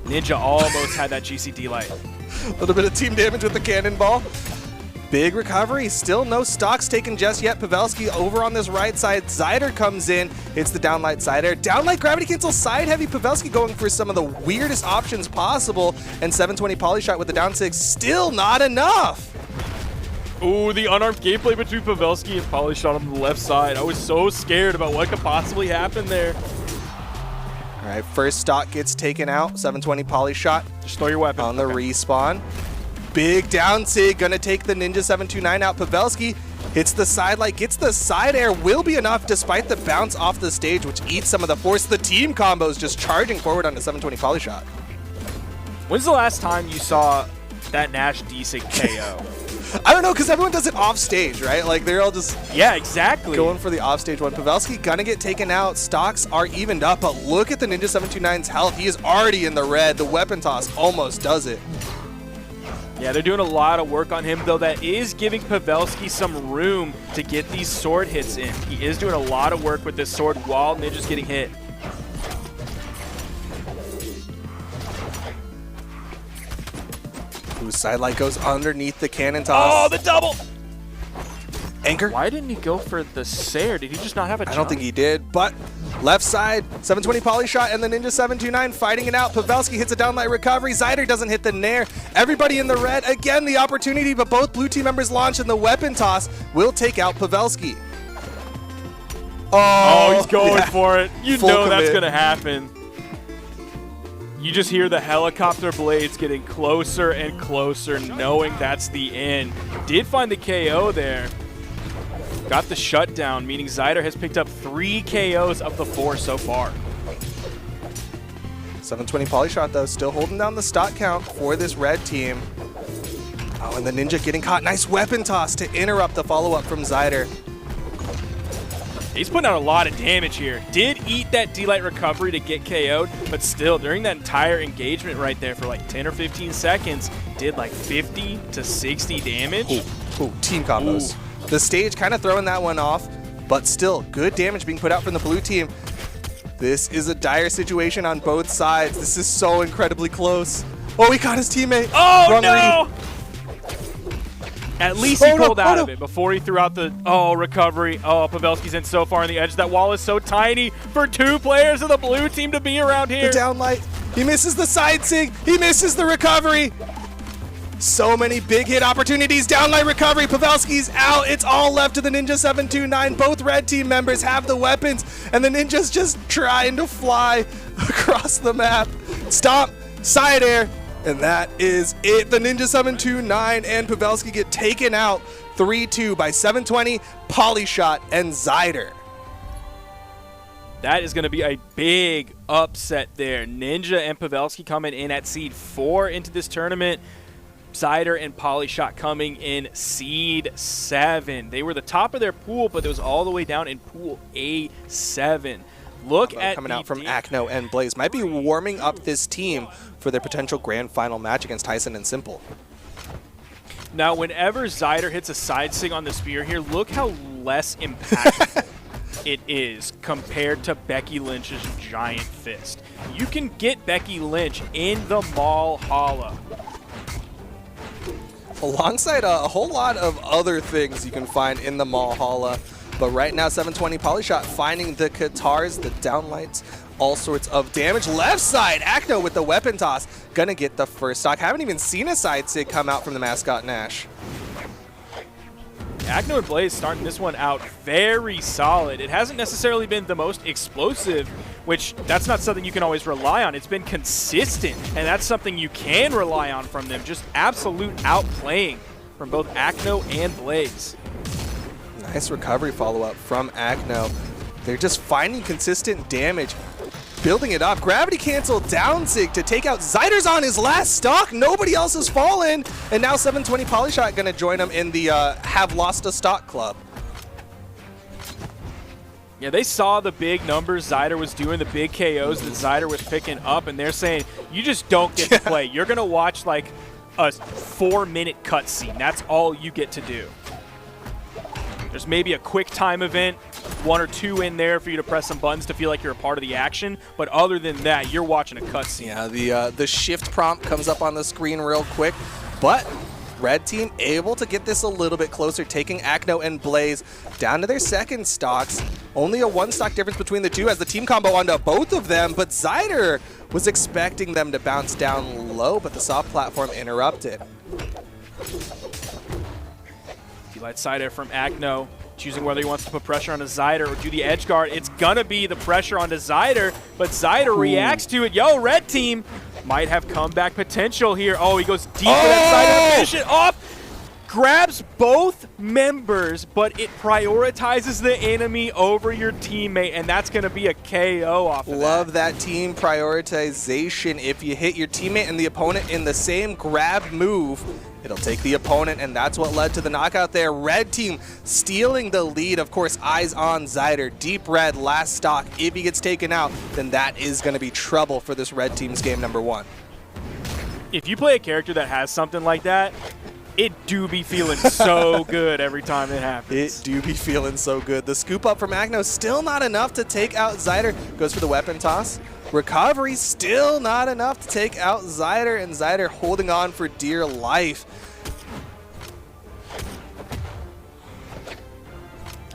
Ninja almost had that GCD light. A little bit of team damage with the cannonball. Big recovery. Still no stocks taken just yet. Pavelski over on this right side. Zyder comes in. Hits the downlight side air. Downlight gravity cancel side heavy. Pavelski going for some of the weirdest options possible. And 720 Polyshot with the down 6. Still not enough. Ooh, the unarmed gameplay between Pavelski and Polyshot on the left side. I was so scared about what could possibly happen there. All right, first stock gets taken out. 720 Polyshot. Just throw your weapon. On the respawn. Big down sig, gonna take the Ninja 729 out. Pavelski hits the side light, gets the side air, will be enough despite the bounce off the stage, which eats some of the force. The team combos just charging forward on the 720 Polyshot. When's the last time you saw that Nash D-Sig KO? I don't know, because everyone does it off stage, right? Like, they're all just going for the off stage one. Pavelski gonna get taken out. Stocks are evened up, but look at the Ninja 729's health. He is already in the red. The weapon toss almost does it. Yeah, they're doing a lot of work on him, though that is giving Pavelski some room to get these sword hits in. He is doing a lot of work with this sword while Ninja's getting hit. Ooh, sidelight goes underneath the cannon toss. Oh, the double! Anchor? Why didn't he go for the Sair? Did he just not have a jump? I don't think he did, but left side, 720 poly shot, and the Ninja 729 fighting it out. Pavelski hits a downlight recovery. Zyder doesn't hit the Nair. Everybody in the red, again, the opportunity, but both blue team members launch, and the weapon toss will take out Pavelski. Oh, he's going for it. You Full know that's commit. going to happen. You just hear the helicopter blades getting closer and closer, knowing that's the end. Did find the KO there. Got the shutdown, meaning Zyder has picked up 3 KOs of the 4 so far. 720 poly shot, though, still holding down the stock count for this red team. Oh, and the Ninja getting caught. Nice weapon toss to interrupt the follow-up from Zyder. He's putting out a lot of damage here. Did eat that D-Light recovery to get KO'd, but still, during that entire engagement right there for like 10 or 15 seconds, did like 50 to 60 damage. Ooh, team combos. Ooh. The stage kind of throwing that one off, but still, good damage being put out from the blue team. This is a dire situation on both sides. This is so incredibly close. Oh, he caught his teammate. Oh, Wrong no! read. At least he pulled out of it before he threw out the, recovery. Oh, Pavelski's in so far on the edge. That wall is so tiny for 2 players of the blue team to be around here. The downlight. He misses the side sig. He misses the recovery. So many big hit opportunities. Downlight recovery. Pavelski's out. It's all left to the Ninja 729. Both red team members have the weapons, and the Ninja's just trying to fly across the map. Stomp. Side air. And that is it. The Ninja 729 and Pavelski get taken out 3-2 by 720, Polyshot, and Zyder. That is going to be a big upset there. Ninja and Pavelski coming in at seed 4 into this tournament. Zyder and Polyshot coming in seed 7. They were the top of their pool, but it was all the way down in pool A7. Look at coming out from Akno and Blaze. Might be warming up this team for their potential grand final match against Tyson and Simple. Now, whenever Zyder hits a side sig on the spear here, look how less impactful it is compared to Becky Lynch's giant fist. You can get Becky Lynch in the Brawlhalla. Alongside a whole lot of other things you can find in the Brawlhalla. But right now, 720 Polyshot finding the Katars, the downlights, all sorts of damage. Left side, Akno with the weapon toss. Gonna get the first stock. Haven't even seen a side sig come out from the mascot Nash. Akno and Blaze starting this one out very solid. It hasn't necessarily been the most explosive, which that's not something you can always rely on. It's been consistent, and that's something you can rely on from them. Just absolute outplaying from both Akno and Blaze. Nice recovery follow-up from Akno. They're just finding consistent damage, building it up. Gravity cancel down sig to take out Zyder's on his last stock. Nobody else has fallen. And now 720 Polyshot going to join him in the have lost a stock club. Yeah, they saw the big numbers Zyder was doing, the big KOs that Zyder was picking up, and they're saying, you just don't get to play. You're going to watch like a 4-minute cutscene. That's all you get to do. There's maybe a quick time event, 1 or 2 in there for you to press some buttons to feel like you're a part of the action. But other than that, you're watching a cutscene. Yeah, the shift prompt comes up on the screen real quick. But red team able to get this a little bit closer, taking Akno and Blaze down to their second stocks. Only a 1 stock difference between the two as the team combo onto both of them. But Zyder was expecting them to bounce down low, but the soft platform interrupted. Light side air from Akno, choosing whether he wants to put pressure onto Zyder or do the edge guard. It's gonna be the pressure onto Zyder, but Zyder reacts to it. Yo, red team might have comeback potential here. Oh, he goes deep with that side air, finish it off. Grabs both members, but it prioritizes the enemy over your teammate, and that's going to be a KO off of Love that team prioritization. If you hit your teammate and the opponent in the same grab move, it'll take the opponent, and that's what led to the knockout there. Red team stealing the lead. Of course, eyes on Zyder. Deep red, last stock. If he gets taken out, then that is going to be trouble for this red team's game number 1. if you play a character that has something like that, it do be feeling so good every time it happens. It do be feeling so good. The scoop up from Agno, still not enough to take out Zyder. Goes for the weapon toss. Recovery, still not enough to take out Zyder, and Zyder holding on for dear life.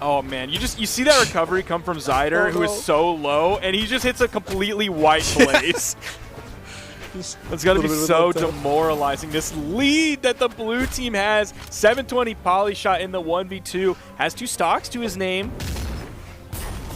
Oh man, you see that recovery come from Zyder, who is so low, and he just hits a completely white Blaze. It's got to be so demoralizing. This lead that the blue team has, 720 poly shot in the 1v2, has 2 stocks to his name.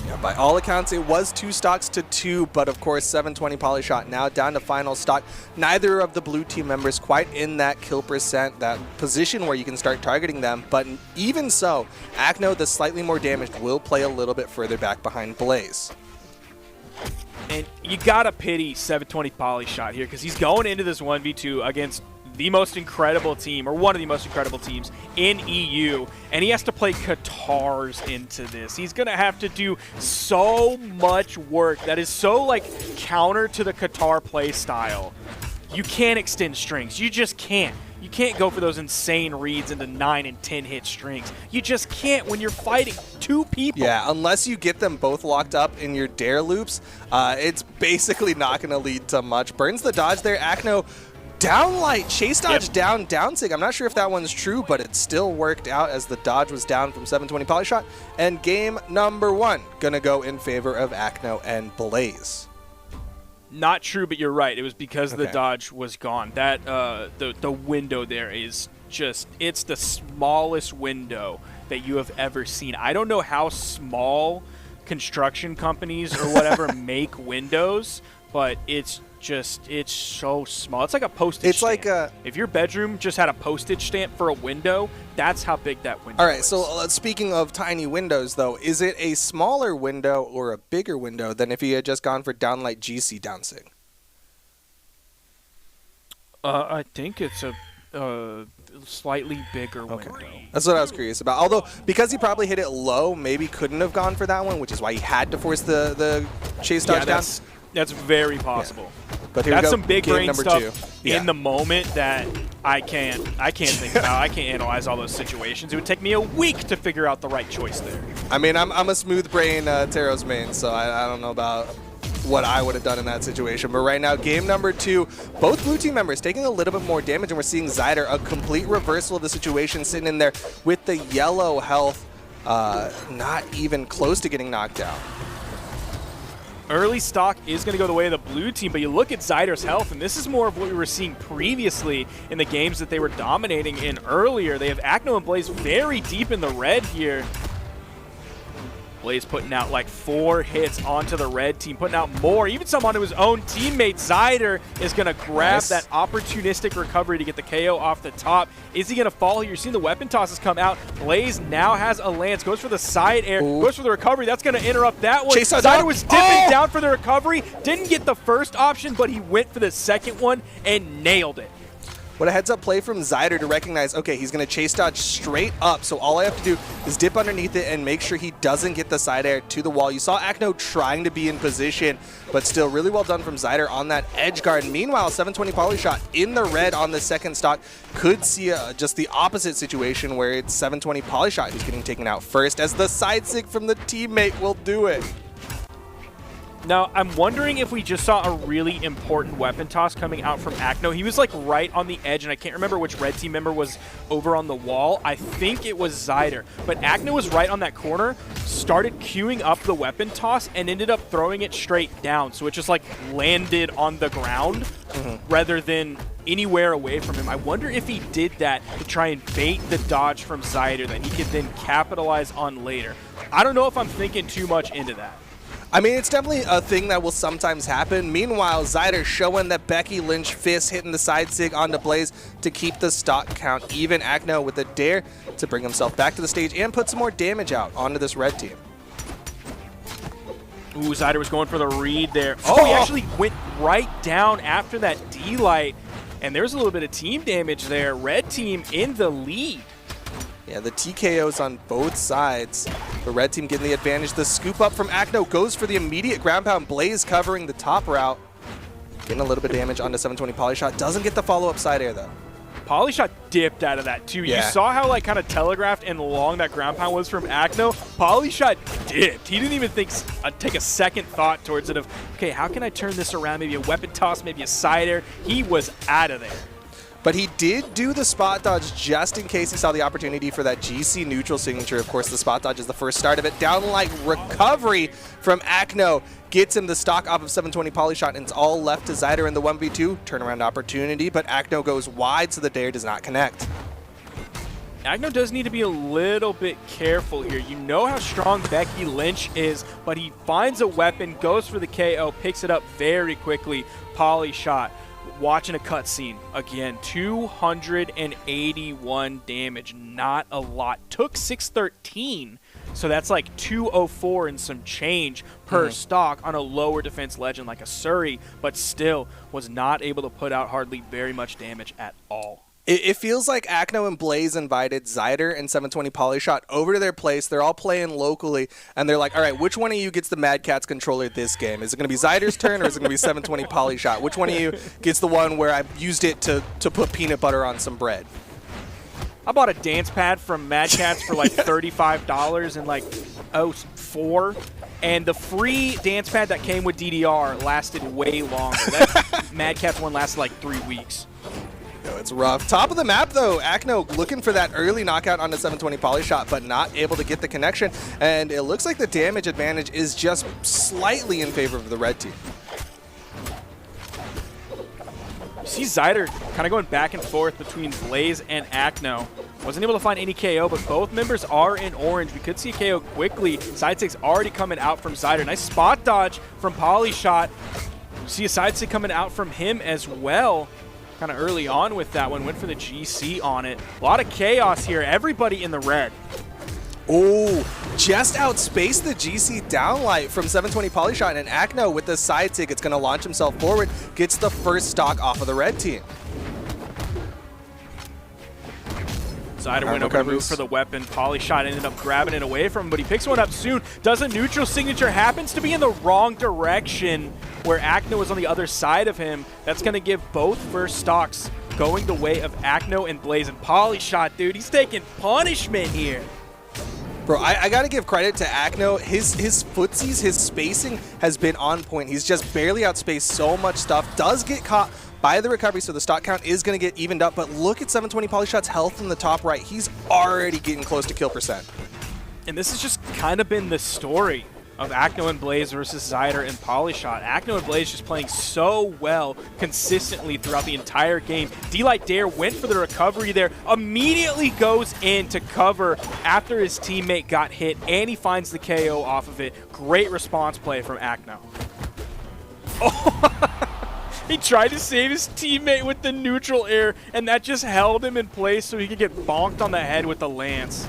Yeah, by all accounts, it was 2 stocks to 2, but of course, 720 poly shot now down to final stock. Neither of the blue team members quite in that kill percent, that position where you can start targeting them, but even so, Agno, the slightly more damaged, will play a little bit further back behind Blaze. And you gotta pity 720 poly shot here, because he's going into this 1v2 against the most incredible team, or one of the most incredible teams in EU, and he has to play Katars into this. He's gonna have to do so much work that is so like counter to the Katar play style. You can't extend strings. You just can't. You can't go for those insane reads into 9 and 10 hit strings. You just can't when you're fighting 2 people. Yeah, unless you get them both locked up in your dare loops, it's basically not going to lead to much. Burns the dodge there. Agno down light, chase dodge down sig. I'm not sure if that one's true, but it still worked out as the dodge was down from 720 poly shot. And game number 1 going to go in favor of Agno and Blaze. Not true, but you're right. It was because the dodge was gone. That the window there is just, it's the smallest window that you have ever seen. I don't know how small construction companies or whatever make windows, but it's so small. It's like a postage stamp. Like if your bedroom just had a postage stamp for a window, that's how big that window is. All right, so speaking of tiny windows, though, is it a smaller window or a bigger window than if you had just gone for downlight GC downsig? I think it's a slightly bigger window. That's what I was curious about. Although, because he probably hit it low, maybe couldn't have gone for that one, which is why he had to force the chase dodge down. That's very possible. Yeah. But here that's we go. Some big Game brain number stuff 2. in the moment that I can't think about. I can't analyze all those situations. It would take me a week to figure out the right choice there. I mean, I'm a smooth brain Taro's main, so I don't know about what I would have done in that situation. But right now, game number 2, both blue team members taking a little bit more damage, and we're seeing Zyder, a complete reversal of the situation, sitting in there with the yellow health, not even close to getting knocked out. Early stock is going to go the way of the blue team, but you look at Zyder's health, and this is more of what we were seeing previously in the games that they were dominating in earlier. They have Agno and Blaze very deep in the red here. Blaze putting out like 4 hits onto the red team, putting out more, even some onto his own teammate. Zyder is going to grab that opportunistic recovery to get the KO off the top. Is he going to fall here? You're seeing the weapon tosses come out. Blaze now has a lance, goes for the side air, goes for the recovery. That's going to interrupt that one. Zyder was dipping down for the recovery, didn't get the first option, but he went for the second one and nailed it. What a heads-up play from Zyder to recognize, okay, he's going to chase dodge straight up, so all I have to do is dip underneath it and make sure he doesn't get the side air to the wall. You saw Agno trying to be in position, but still really well done from Zyder on that edge guard. Meanwhile, 720 poly shot in the red on the second stock could see just the opposite situation where it's 720 poly shot who's getting taken out first, as the side sig from the teammate will do it. Now, I'm wondering if we just saw a really important weapon toss coming out from Agno. He was like right on the edge, and I can't remember which red team member was over on the wall. I think it was Zyder. But Agno was right on that corner, started queuing up the weapon toss, and ended up throwing it straight down. So it just like landed on the ground rather than anywhere away from him. I wonder if he did that to try and bait the dodge from Zyder that he could then capitalize on later. I don't know if I'm thinking too much into that. I mean, it's definitely a thing that will sometimes happen. Meanwhile, Zyder showing that Becky Lynch fist hitting the side sig onto Blaze to keep the stock count even. Agno with a dare to bring himself back to the stage and put some more damage out onto this red team. Ooh, Zyder was going for the read there. Oh, he actually went right down after that D-light, and there's a little bit of team damage there. Red team in the lead. Yeah, the TKOs on both sides. The red team getting the advantage. The scoop up from Agno goes for the immediate ground pound. Blaze covering the top route. Getting a little bit of damage onto 720 Polyshot. Doesn't get the follow-up side air, though. Polyshot dipped out of that, too. Yeah. You saw how, like, kind of telegraphed and long that ground pound was from Acno. Polyshot dipped. He didn't even take a second thought towards it of, okay, how can I turn this around? Maybe a weapon toss, maybe a side air. He was out of there. But he did do the spot dodge just in case he saw the opportunity for that GC neutral signature. Of course, the spot dodge is the first start of it. Down like recovery from Acno gets him the stock off of 720 Polyshot, and it's all left to Zyder in the 1v2. Turnaround opportunity, but Acno goes wide, so the dare does not connect. Acno does need to be a little bit careful here. You know how strong Becky Lynch is, but he finds a weapon, goes for the KO, picks it up very quickly. Polyshot watching a cutscene again. 281 damage, not a lot. Took 613, so that's like 204 and some change per stock on a lower defense legend like a Suri, but still was not able to put out hardly very much damage at all. It feels like Acno and Blaze invited Zyder and 720 Polyshot over to their place. They're all playing locally, and they're like, all right, which one of you gets the Mad Catz controller this game? Is it going to be Zyder's turn, or is it going to be 720 Polyshot? Which one of you gets the one where I used it to put peanut butter on some bread? I bought a dance pad from Mad Catz for like $35 in like 04, and the free dance pad that came with DDR lasted way longer. That Mad Catz one lasted like 3 weeks. It's rough. Top of the map, though, Acno looking for that early knockout on the 720 Polyshot, but not able to get the connection. And it looks like the damage advantage is just slightly in favor of the red team. You see Zyder kind of going back and forth between Blaze and Acno. Wasn't able to find any KO, but both members are in orange. We could see a KO quickly. Side six already coming out from Zyder. Nice spot dodge from Polyshot. See a side stick coming out from him as well. Kind of early on with that one. Went for the GC on it. A lot of chaos here. Everybody in the red. Oh, just outspaced the GC downlight from 720 Polyshot, and Acno with the side stick, it's going to launch himself forward, gets the first stock off of the red team. Zyder went over to move for the weapon. Polyshot ended up grabbing it away from him, but he picks one up soon. Does a neutral signature, happens to be in the wrong direction where Acno is on the other side of him. That's going to give both first stocks going the way of Acno and Blaze. And Polyshot, dude, he's taking punishment here. Bro, I got to give credit to Acno. His footsies, his spacing has been on point. He's just barely outspaced so much stuff. Does get caught by the recovery, so the stock count is going to get evened up. But look at 720 Polyshot's health in the top right. He's already getting close to kill percent. And this has just kind of been the story of Acno and Blaze versus Zyder and Polyshot. Acno and Blaze just playing so well consistently throughout the entire game. D-Light Dare went for the recovery there, immediately goes in to cover after his teammate got hit, and he finds the KO off of it. Great response play from Acno. Oh, he tried to save his teammate with the neutral air, and that just held him in place so he could get bonked on the head with the lance.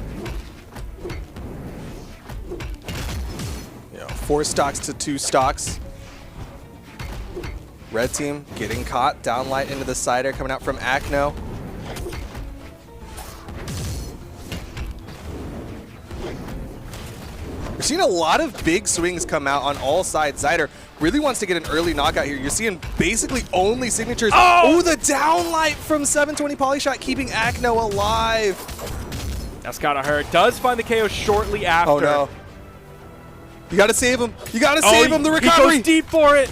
4 stocks to 2 stocks. Red team getting caught. Downlight into the cider coming out from Acno. We're seeing a lot of big swings come out on all sides. Zyder really wants to get an early knockout here. You're seeing basically only signatures. Oh, the downlight from 720 Polyshot keeping Acno alive. That's gotta hurt. Does find the KO shortly after. Oh no. You gotta save him. You gotta save him. The recovery. He goes deep for it.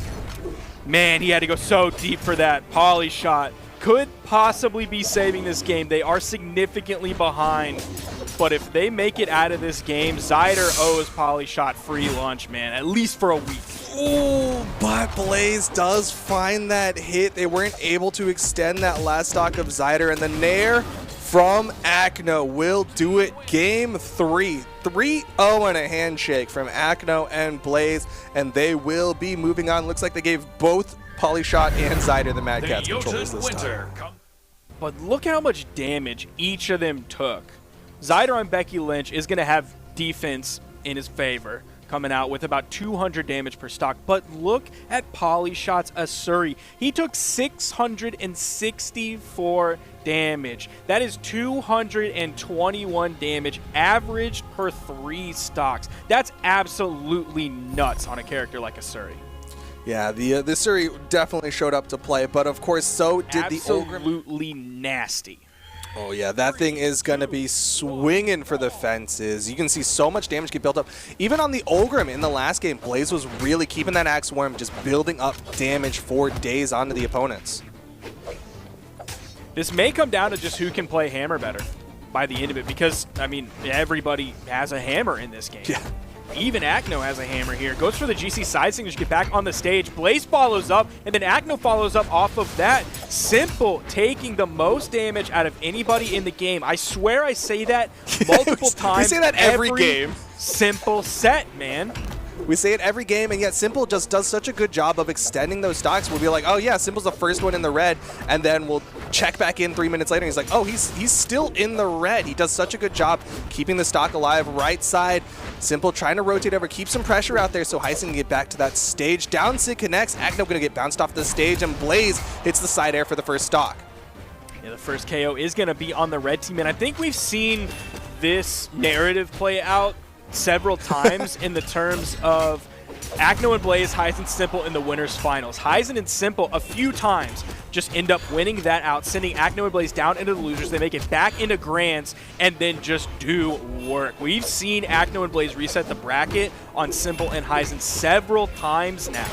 Man, he had to go so deep for that. Polyshot could possibly be saving this game. They are significantly behind. But if they make it out of this game, Zyder owes Polyshot free lunch, man, at least for a week. Ooh, but Blaze does find that hit. They weren't able to extend that last stock of Zyder, and the Nair from Acno will do it. Game 3. 3-0 and a handshake from Acno and Blaze, and they will be moving on. Looks like they gave both Polyshot and Zyder the Mad Catz controllers this time. But look how much damage each of them took. Zyder on Becky Lynch is going to have defense in his favor, coming out with about 200 damage per stock. But look at Polyshot's Asuri. He took 664 damage. That is 221 damage averaged per 3 stocks. That's absolutely nuts on a character like Asuri. Yeah, the Suri definitely showed up to play, but of course, so did the Ogre. Absolutely nasty. Oh yeah, that thing is going to be swinging for the fences. You can see so much damage get built up. Even on the Ogrim in the last game, Blaze was really keeping that Axe Worm, just building up damage for days onto the opponents. This may come down to just who can play Hammer better by the end of it, because, I mean, everybody has a Hammer in this game. Yeah. Even Acno has a Hammer here. Goes for the GC side signature to get back on the stage. Blaze follows up, and then Acno follows up off of that. Simple taking the most damage out of anybody in the game. I swear I say that multiple times. We say that every game. Simple set, man. We say it every game, and yet Simple just does such a good job of extending those stocks. We'll be like, oh yeah, Simple's the first one in the red, and then we'll check back in 3 minutes later, and he's like, oh, he's still in the red. He does such a good job keeping the stock alive. Right side, Simple trying to rotate over, keep some pressure out there so Heisen can get back to that stage. Down Sig connects, Acno gonna get bounced off the stage, and Blaze hits the side air for the first stock. Yeah, the first KO is gonna be on the red team, and I think we've seen this narrative play out several times in the terms of Acno and Blaze, Heisen, Simple in the winners finals. Heisen and Simple a few times just end up winning that out, sending Acno and Blaze down into the losers. They make it back into grands and then just do work. We've seen Acno and Blaze reset the bracket on Simple and Heisen several times now.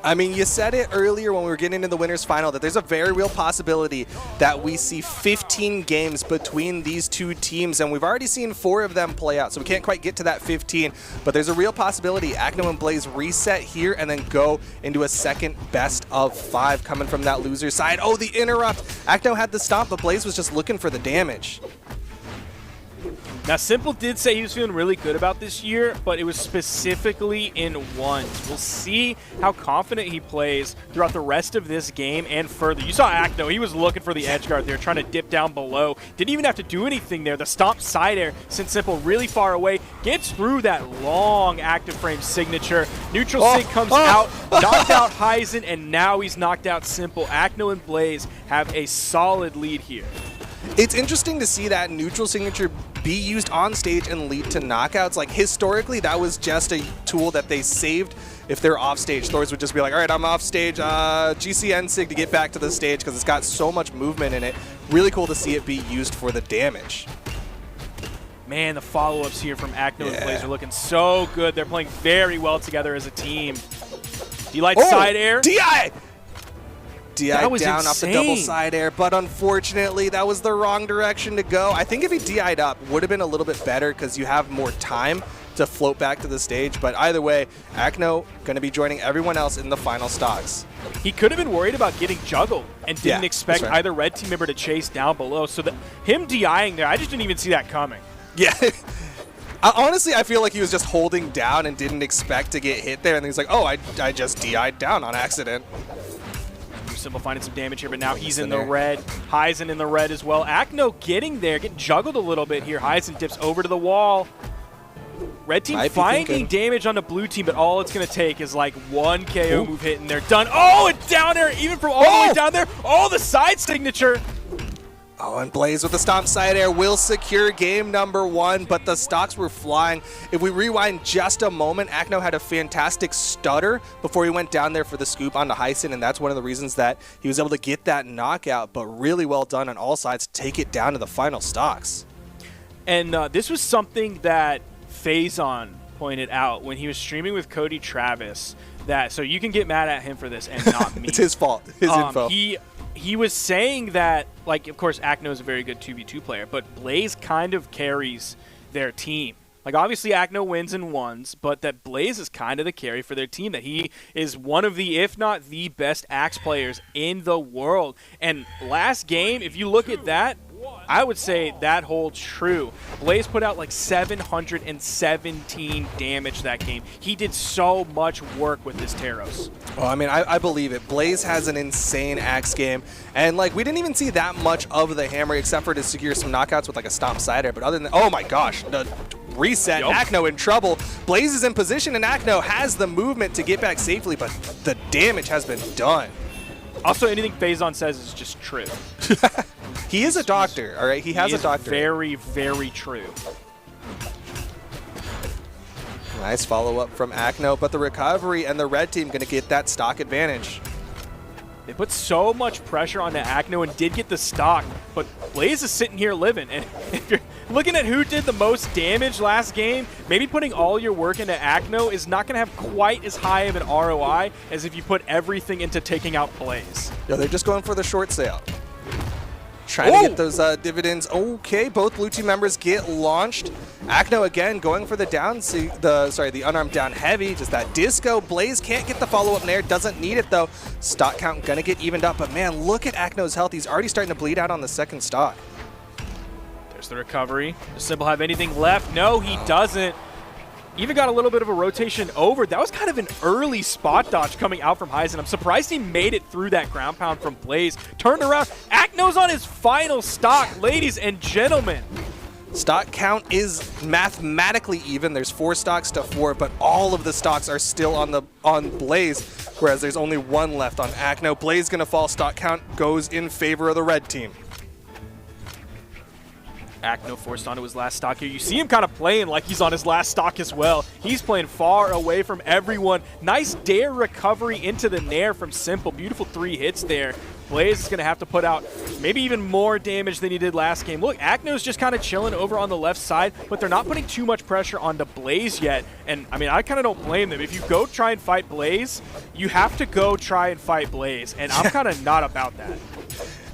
I mean, you said it earlier when we were getting into the winners final that there's a very real possibility that we see 15 games between these two teams, and we've already seen 4 of them play out, so we can't quite get to that 15, but there's a real possibility Acno and Blaze reset here and then go into a second best of 5 coming from that loser side. Oh, the interrupt! Acno had the stomp, but Blaze was just looking for the damage. Now, Simple did say he was feeling really good about this year, but it was specifically in ones. We'll see how confident he plays throughout the rest of this game and further. You saw Acno, he was looking for the edge guard there, trying to dip down below. Didn't even have to do anything there. The stomp side air sent Simple really far away, gets through that long active frame signature. Neutral Sig comes out, knocked out Heisen, and now he's knocked out Simple. Acno and Blaze have a solid lead here. It's interesting to see that neutral signature be used on stage and lead to knockouts. Like, historically, that was just a tool that they saved if they're off stage. Thors would just be like, all right, I'm off stage, GCN Sig to get back to the stage because it's got so much movement in it. Really cool to see it be used for the damage. Man, the follow-ups here from Acno and Blaze are looking so good. They're playing very well together as a team. D-Light side air. DI down insane. off the double side air, but unfortunately that was the wrong direction to go. I think if he DI'd up, would have been a little bit better because you have more time to float back to the stage, but either way, Acno going to be joining everyone else in the final stocks. He could have been worried about getting juggled and didn't expect either red team member to chase down below, so that him DIing there, I just didn't even see that coming. Yeah. Honestly, I feel like he was just holding down and didn't expect to get hit there, and he's like, oh, I just DI'd down on accident. Simple finding some damage here, but now he's in the red. Heisen in the red as well. Acno getting there, getting juggled a little bit here. Heisen dips over to the wall. Red team finding damage on the blue team, but all it's going to take is like one KO move hit and they're done. Oh, and down there, even from all the way down there. Oh, the side signature. Oh, and Blaze with the stomp side air will secure game number 1, but the stocks were flying. If we rewind just a moment, Acno had a fantastic stutter before he went down there for the scoop onto Heisen, and that's one of the reasons that he was able to get that knockout, but really well done on all sides to take it down to the final stocks. And this was something that Faison pointed out when he was streaming with Cody Travis, that, so you can get mad at him for this and not me. It's his fault, his info. He was saying that, like, of course, Acno is a very good 2v2 player, but Blaze kind of carries their team. Like, obviously, Acno wins in ones, but that Blaze is kind of the carry for their team, that he is one of the, if not the best Axe players in the world. And last game, if you look at that, I would say that holds true. Blaze put out like 717 damage that game. He did so much work with this Taros. Oh, I mean, I believe it. Blaze has an insane Axe game, and like we didn't even see that much of the hammer except for to secure some knockouts with like a stomp side air. But other than that, oh my gosh, the reset, Acno in trouble. Blaze is in position, and Acno has the movement to get back safely, but the damage has been done. Also, anything Faison says is just true. He is a doctor, all right? He has a doctor. Very, very true. Nice follow-up from Akno, but the recovery and the red team going to get that stock advantage. They put so much pressure on the Akno and did get the stock, but Blaze is sitting here living. And if you're looking at who did the most damage last game, maybe putting all your work into Akno is not going to have quite as high of an ROI as if you put everything into taking out Blaze. Yeah, they're just going for the short sale. Trying to get those dividends. Okay, both blue team members get launched. Akno again going for the the unarmed down heavy. Just that disco. Blaze can't get the follow-up nair. Doesn't need it though. Stock count gonna get evened up. But man, look at Akno's health. He's already starting to bleed out on the second stock. There's the recovery. Does Simple have anything left? No, he doesn't. Even got a little bit of a rotation over. That was kind of an early spot dodge coming out from Heisen. I'm surprised he made it through that ground pound from Blaze. Turned around. Akno's on his final stock, ladies and gentlemen. Stock count is mathematically even. There's 4 stocks to 4, but all of the stocks are still on Blaze, whereas there's only 1 left on Akno. Blaze gonna fall. Stock count goes in favor of the red team. Akno forced onto his last stock here. You see him kind of playing like he's on his last stock as well. He's playing far away from everyone. Nice dare recovery into the nair from Simple. Beautiful 3 hits there. Blaze is going to have to put out maybe even more damage than he did last game. Look, Akno's just kind of chilling over on the left side, but they're not putting too much pressure onto Blaze yet. And, I mean, I kind of don't blame them. If you go try and fight Blaze, you have to go try and fight Blaze. And I'm kind of not about that.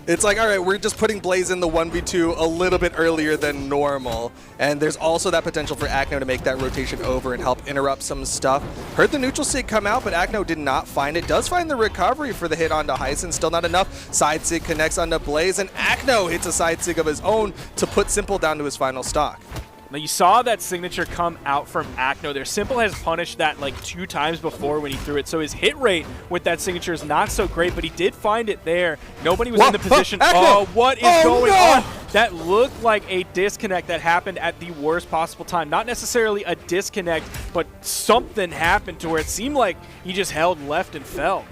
It's like, all right, we're just putting Blaze in the 1v2 a little bit earlier than normal. And there's also that potential for Akno to make that rotation over and help interrupt some stuff. Heard the neutral sig come out, but Akno did not find it. Does find the recovery for the hit onto Heisen. Still not enough. Side sig connects onto Blaze, and Akno hits a side sig of his own to put Simple down to his final stock. Now, you saw that signature come out from Akno there. Simple has punished that like 2 times before when he threw it, so his hit rate with that signature is not so great, but he did find it there. Nobody was in the position. What is going on? That looked like a disconnect that happened at the worst possible time. Not necessarily a disconnect, but something happened to where it seemed like he just held left and fell.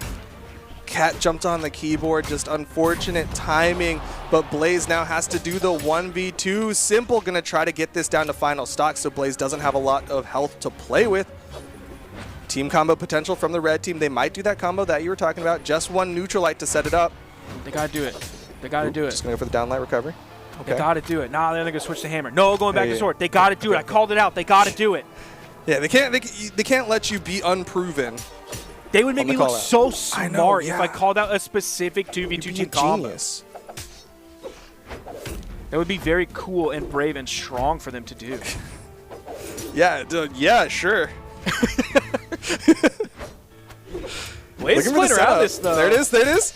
Cat jumped on the keyboard, just unfortunate timing, but Blaze now has to do the 1v2. Simple gonna try to get this down to final stock, so Blaze doesn't have a lot of health to play with. Team combo potential from the red team. They might do that combo that you were talking about. Just 1 neutralite to set it up. They gotta do it. They gotta do it. Just gonna go for the downlight recovery. Okay. They gotta do it. Nah, they're gonna switch to hammer. No, going back to sword. They gotta do it. I called it out. They gotta do it. Yeah, they can't let you be unproven. They would make me look so smart yeah. if I called out a specific 2v2 team combo. That would be very cool and brave and strong for them to do. Yeah, sure. Blaze is playing around this, though. There it is. They did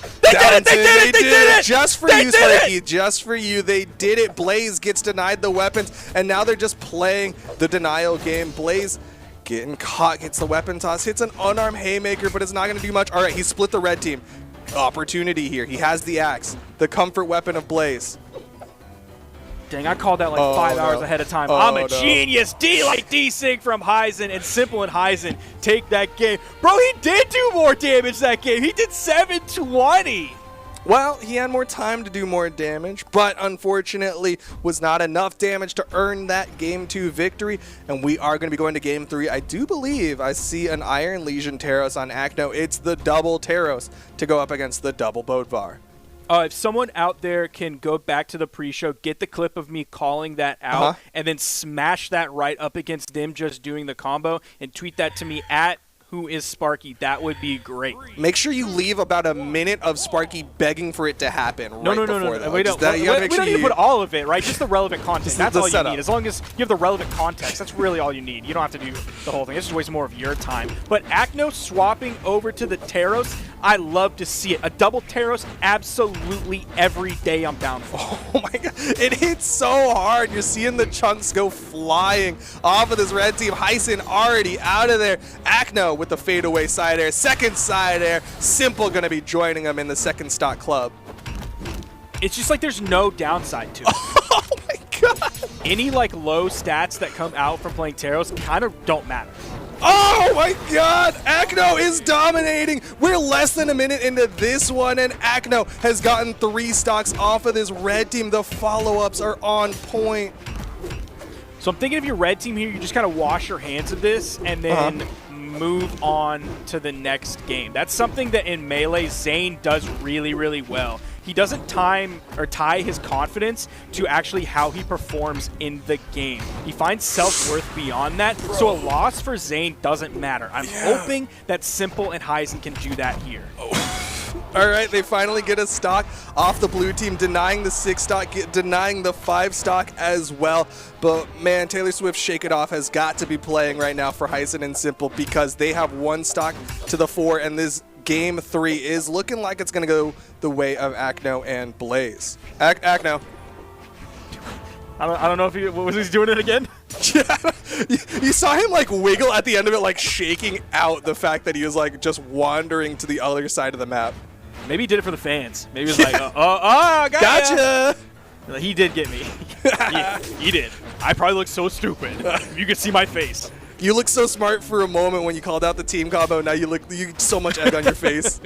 it! Just for you, Sparky. Just for you. They did it. Blaze gets denied the weapons, and now they're just playing the denial game. Blaze getting caught, gets the weapon toss, hits an unarmed haymaker, but it's not going to do much. All right, he split the red team. Opportunity here. He has the axe, the comfort weapon of Blaze. Dang, I called that like 5 hours ahead of time. I'm a genius. D-like D-Sig from Heisen, and Simple and Heisen take that game. Bro, he did do more damage that game. He did 720. Well, he had more time to do more damage, but unfortunately was not enough damage to earn that Game 2 victory, and we are going to be going to Game 3. I do believe I see an Iron Legion Taros on Akno. It's the double Taros to go up against the double Bodvar. If someone out there can go back to the pre-show, get the clip of me calling that out, and then smash that right up against them just doing the combo, and tweet that to me at Who is Sparky, that would be great. Make sure you leave about a minute of Sparky begging for it to happen. No. We don't need to put all of it, right? Just the relevant content. That's all you need. As long as you have the relevant context, that's really all you need. You don't have to do the whole thing. It's just waste more of your time. But Akno swapping over to the Taros, I love to see it. A double Taros, absolutely every day I'm down for. Oh my god, it hits so hard. You're seeing the chunks go flying off of this red team. Heisen already out of there. Akno with the fadeaway side air, second side air. Simple gonna be joining him in the second stock club. It's just like there's no downside to it. Oh my god. Any like low stats that come out from playing Taros kind of don't matter. Oh my god, Akno is dominating. We're less than a minute into this one, and Akno has gotten 3 stocks off of this red team. The follow-ups are on point. So I'm thinking if you're red team here, you just kind of wash your hands of this and then move on to the next game. That's something that in Melee, Zane does really, really well. He doesn't tie his confidence to actually how he performs in the game. He finds self-worth beyond that, so a loss for Zane doesn't matter. I'm hoping that Simple and Heisen can do that here. All right, they finally get a stock off the blue team, denying the 6 stock, denying the 5 stock as well. But man, Taylor Swift Shake It Off has got to be playing right now for Heisen and Simple because they have 1 stock to the 4, and this game 3 is looking like it's going to go the way of Akno and Blaze. Akno. I don't know if was he doing it again? Yeah, you saw him like wiggle at the end of it, like shaking out the fact that he was like just wandering to the other side of the map. Maybe he did it for the fans. Maybe he was like, gotcha. He did get me. he did. I probably look so stupid. You could see my face. You look so smart for a moment when you called out the team combo. Now you so much egg on your face.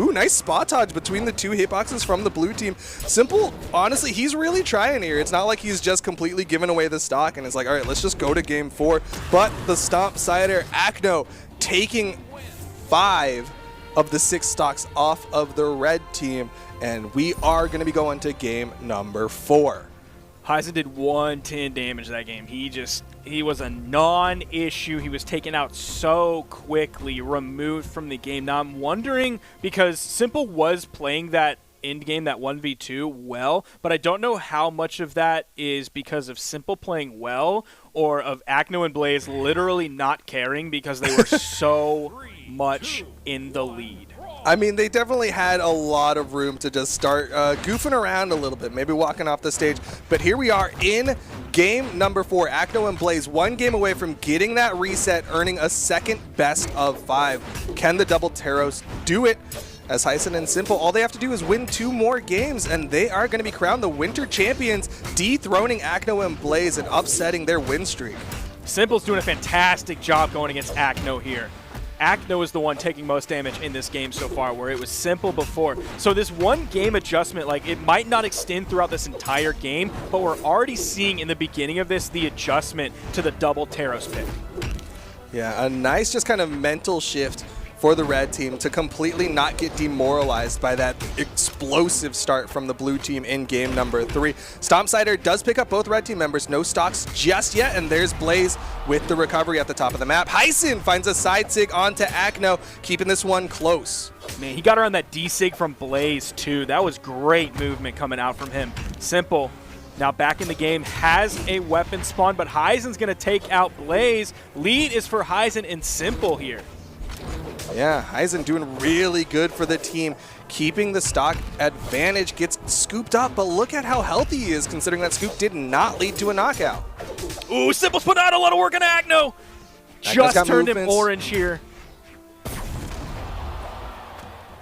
Ooh, nice spot dodge between the 2 hitboxes from the blue team. Simple, honestly, he's really trying here. It's not like he's just completely giving away the stock and it's like, all right, let's just go to game 4. But the stomp side air, Akno taking 5 of the 6 stocks off of the red team. And we are going to be going to game number 4. Heisen did 110 damage that game. He was a non-issue. He was taken out so quickly, removed from the game. Now I'm wondering, because Simple was playing that end game, that 1v2 well, but I don't know how much of that is because of Simple playing well or of Akno and Blaze literally not caring because they were so much in the lead. I mean, they definitely had a lot of room to just start goofing around a little bit, maybe walking off the stage. But here we are in game number 4. Akno and Blaze 1 game away from getting that reset, earning a second best of 5. Can the double Taros do it? As Heisen and Simple, all they have to do is win 2 more games, and they are going to be crowned the winter champions, dethroning Akno and Blaze and upsetting their win streak. Simple's doing a fantastic job going against Akno here. Akno is the one taking most damage in this game so far, where it was Simple before. So this 1 game adjustment, like, it might not extend throughout this entire game, but we're already seeing in the beginning of this the adjustment to the double Taros pick. Yeah, a nice just kind of mental shift for the red team to completely not get demoralized by that explosive start from the blue team in game number 3. Stompsider does pick up both red team members, no stocks just yet, and there's Blaze with the recovery at the top of the map. Heisen finds a side sig onto Akno, keeping this one close. Man, he got around that D-sig from Blaze too. That was great movement coming out from him. Simple, now back in the game, has a weapon spawn, but Heisen's gonna take out Blaze. Lead is for Heisen and Simple here. Yeah, Heisen doing really good for the team. Keeping the stock advantage, gets scooped up, but look at how healthy he is considering that scoop did not lead to a knockout. Ooh, Simple's put out a lot of work on Akno. Just turned him orange here.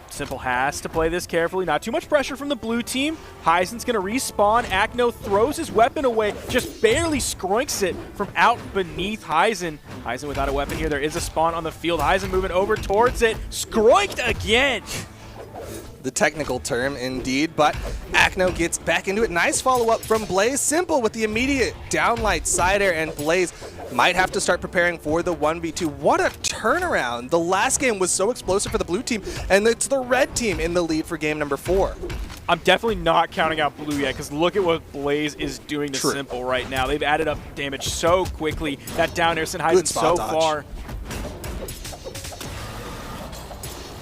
Simple has to play this carefully. Not too much pressure from the blue team. Heisen's going to respawn. Akno throws his weapon away, just barely scroinks it from out beneath Heisen. Heisen without a weapon here. There is a spawn on the field. Heisen moving over towards it. Scroinked again. The technical term indeed, but Akno gets back into it. Nice follow-up from Blaze. Simple with the immediate downlight side air, and Blaze might have to start preparing for the 1v2. What a turnaround. The last game was so explosive for the blue team, and it's the red team in the lead for game number 4. I'm definitely not counting out blue yet, because look at what Blaze is doing to Simple right now. They've added up damage so quickly. That down air sent Heisen so far.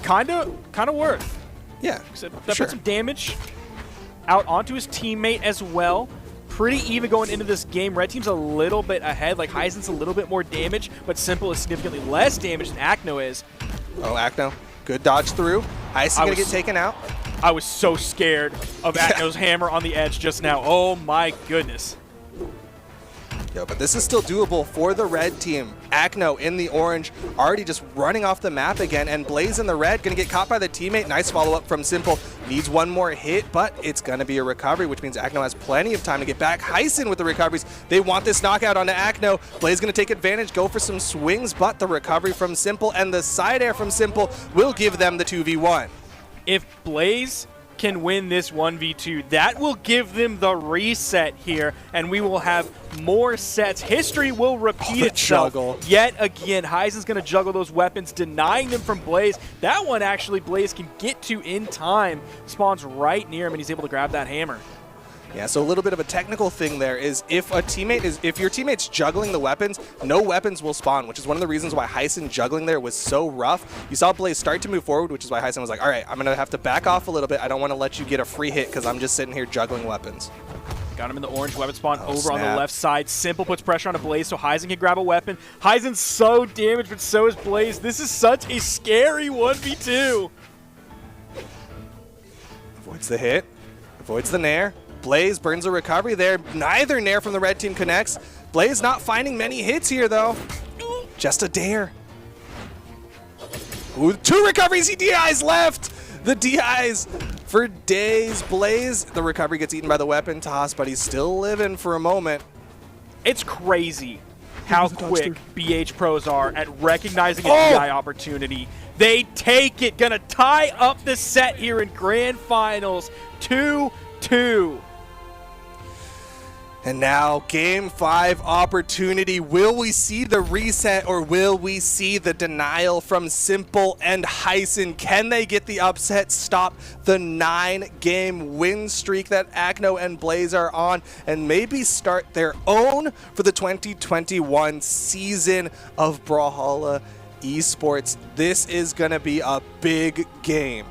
Kind of worth. Yeah, that put some damage out onto his teammate as well. Pretty even going into this game. Red team's a little bit ahead. Like, Heisen's a little bit more damage, but Simple is significantly less damage than Akno is. Oh, Akno. Good dodge through. Heisen's going to get taken out. I was so scared of Akno's hammer on the edge just now. Oh, my goodness. Yo, but this is still doable for the red team. Akno in the orange, already just running off the map again, and Blaze in the red, gonna get caught by the teammate. Nice follow-up from Simple. Needs one more hit, but it's gonna be a recovery, which means Akno has plenty of time to get back. Heisen with the recoveries. They want this knockout onto Akno. Blaze gonna take advantage, go for some swings, but the recovery from Simple and the side air from Simple will give them the 2v1. If Blaze can win this 1v2. That will give them the reset here, and we will have more sets. History will repeat itself. Juggle. Yet again, Heisen's going to juggle those weapons, denying them from Blaze. That one actually Blaze can get to in time. Spawns right near him, and he's able to grab that hammer. Yeah, so a little bit of a technical thing there is if your teammate's juggling the weapons, no weapons will spawn, which is one of the reasons why Heisen juggling there was so rough. You saw Blaze start to move forward, which is why Heisen was like, all right, I'm going to have to back off a little bit. I don't want to let you get a free hit because I'm just sitting here juggling weapons. Got him in the orange weapon spawn over on the left side. Simple puts pressure on a Blaze so Heisen can grab a weapon. Heisen's so damaged, but so is Blaze. This is such a scary 1v2. Avoids the hit, avoids the nair. Blaze burns a recovery there. Neither nair from the red team connects. Blaze not finding many hits here, though. Just a dare. Ooh, 2 recoveries. He DIs left. The DIs for days. Blaze, the recovery gets eaten by the weapon toss, but he's still living for a moment. It's crazy how quick BH pros are at recognizing a DI opportunity. They take it. Gonna tie up the set here in Grand Finals. 2-2. And now, Game 5 opportunity. Will we see the reset or will we see the denial from Simple and Heisen? Can they get the upset, stop the 9-game win streak that Acno and Blaze are on, and maybe start their own for the 2021 season of Brawlhalla Esports? This is going to be a big game.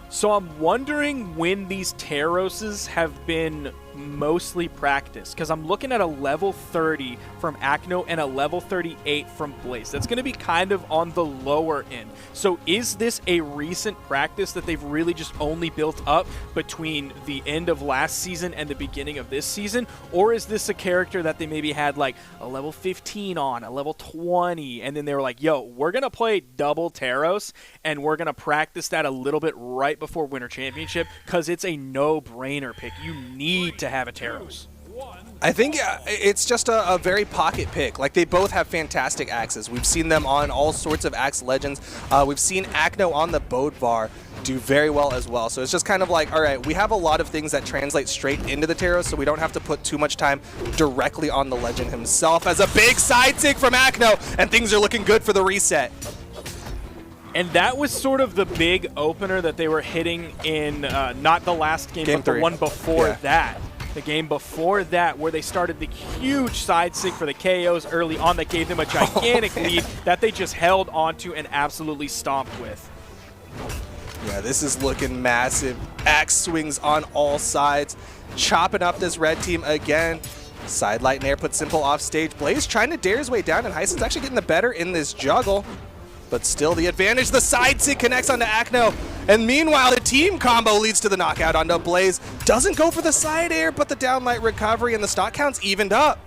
So I'm wondering when these Terroses have been mostly practiced, because I'm looking at a level 30 from Acno and a level 38 from Blaze. That's going to be kind of on the lower end. So is this a recent practice that they've really just only built up between the end of last season and the beginning of this season? Or is this a character that they maybe had like a level 15 on, a level 20, and then they were like, yo, we're going to play double Terros, and we're going to practice that a little bit right before Winter Championship, because it's a no-brainer pick. You need to have a Terros. I think it's just a very pocket pick. Like, they both have fantastic axes. We've seen them on all sorts of axe legends. We've seen Acno on the Bodvar do very well as well. So it's just kind of like, all right, we have a lot of things that translate straight into the Terros, so we don't have to put too much time directly on the legend himself. As a big side sig from Acno, and things are looking good for the reset. And that was sort of the big opener that they were hitting in, not the last game but the one before that. The game before that, where they started the huge side sig for the KOs early on that gave them a gigantic lead that they just held onto and absolutely stomped with. Yeah, this is looking massive. Axe swings on all sides, chopping up this red team again. Side light nair puts Simple off stage. Blaze trying to dare his way down, and Heisen's actually getting the better in this juggle. But still the advantage. The side sig connects onto Acno. And meanwhile, the team combo leads to the knockout onto Blaze. Doesn't go for the side air, but the downlight recovery and the stock counts evened up.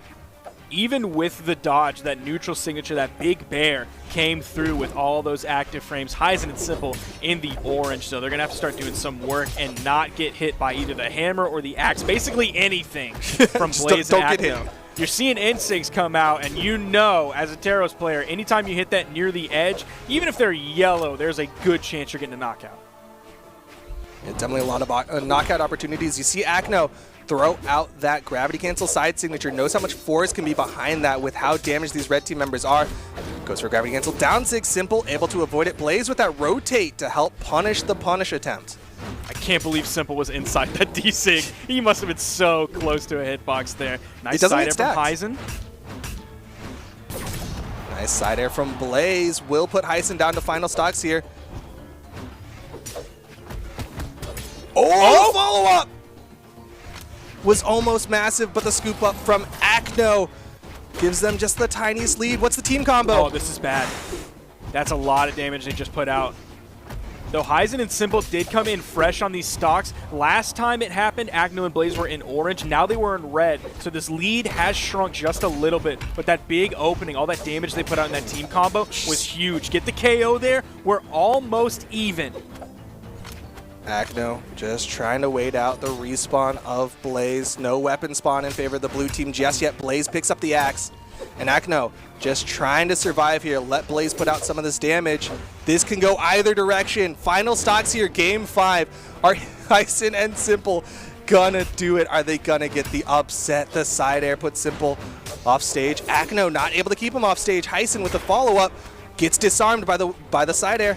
Even with the dodge, that neutral signature, that big bear came through with all those active frames. Heisen and Simple in the orange, so they're going to have to start doing some work and not get hit by either the hammer or the axe. Basically anything from Blaze and Acno. Get hit. You're seeing NSIGs come out, and you know, as a Terros player, anytime you hit that near the edge, even if they're yellow, there's a good chance you're getting a knockout. Yeah, definitely a lot of knockout opportunities. You see Acno throw out that gravity cancel side signature. Knows how much force can be behind that with how damaged these red team members are. Goes for gravity cancel. Down sig, Simple, able to avoid it. Blaze with that rotate to help punish the punish attempt. I can't believe Simple was inside that D-Sig. He must have been so close to a hitbox there. Nice side air from Heisen. Nice side air from Blaze. Will put Heisen down to final stocks here. Oh, follow-up! Was almost massive, but the scoop up from Acno gives them just the tiniest lead. What's the team combo? Oh, this is bad. That's a lot of damage they just put out. Though Heisen and Simple did come in fresh on these stocks. Last time it happened, Acno and Blaze were in orange. Now they were in red. So this lead has shrunk just a little bit. But that big opening, all that damage they put out in that team combo was huge. Get the KO there. We're almost even. Acno just trying to wait out the respawn of Blaze. No weapon spawn in favor of the blue team just yet. Blaze picks up the axe. And Acno just trying to survive here. Let Blaze put out some of this damage. This can go either direction. Final stocks here, game 5. Are Hyson and Simple gonna do it? Are they gonna get the upset? The side air puts Simple off stage. Akno not able to keep him off stage. Hyson with the follow-up gets disarmed by the side air.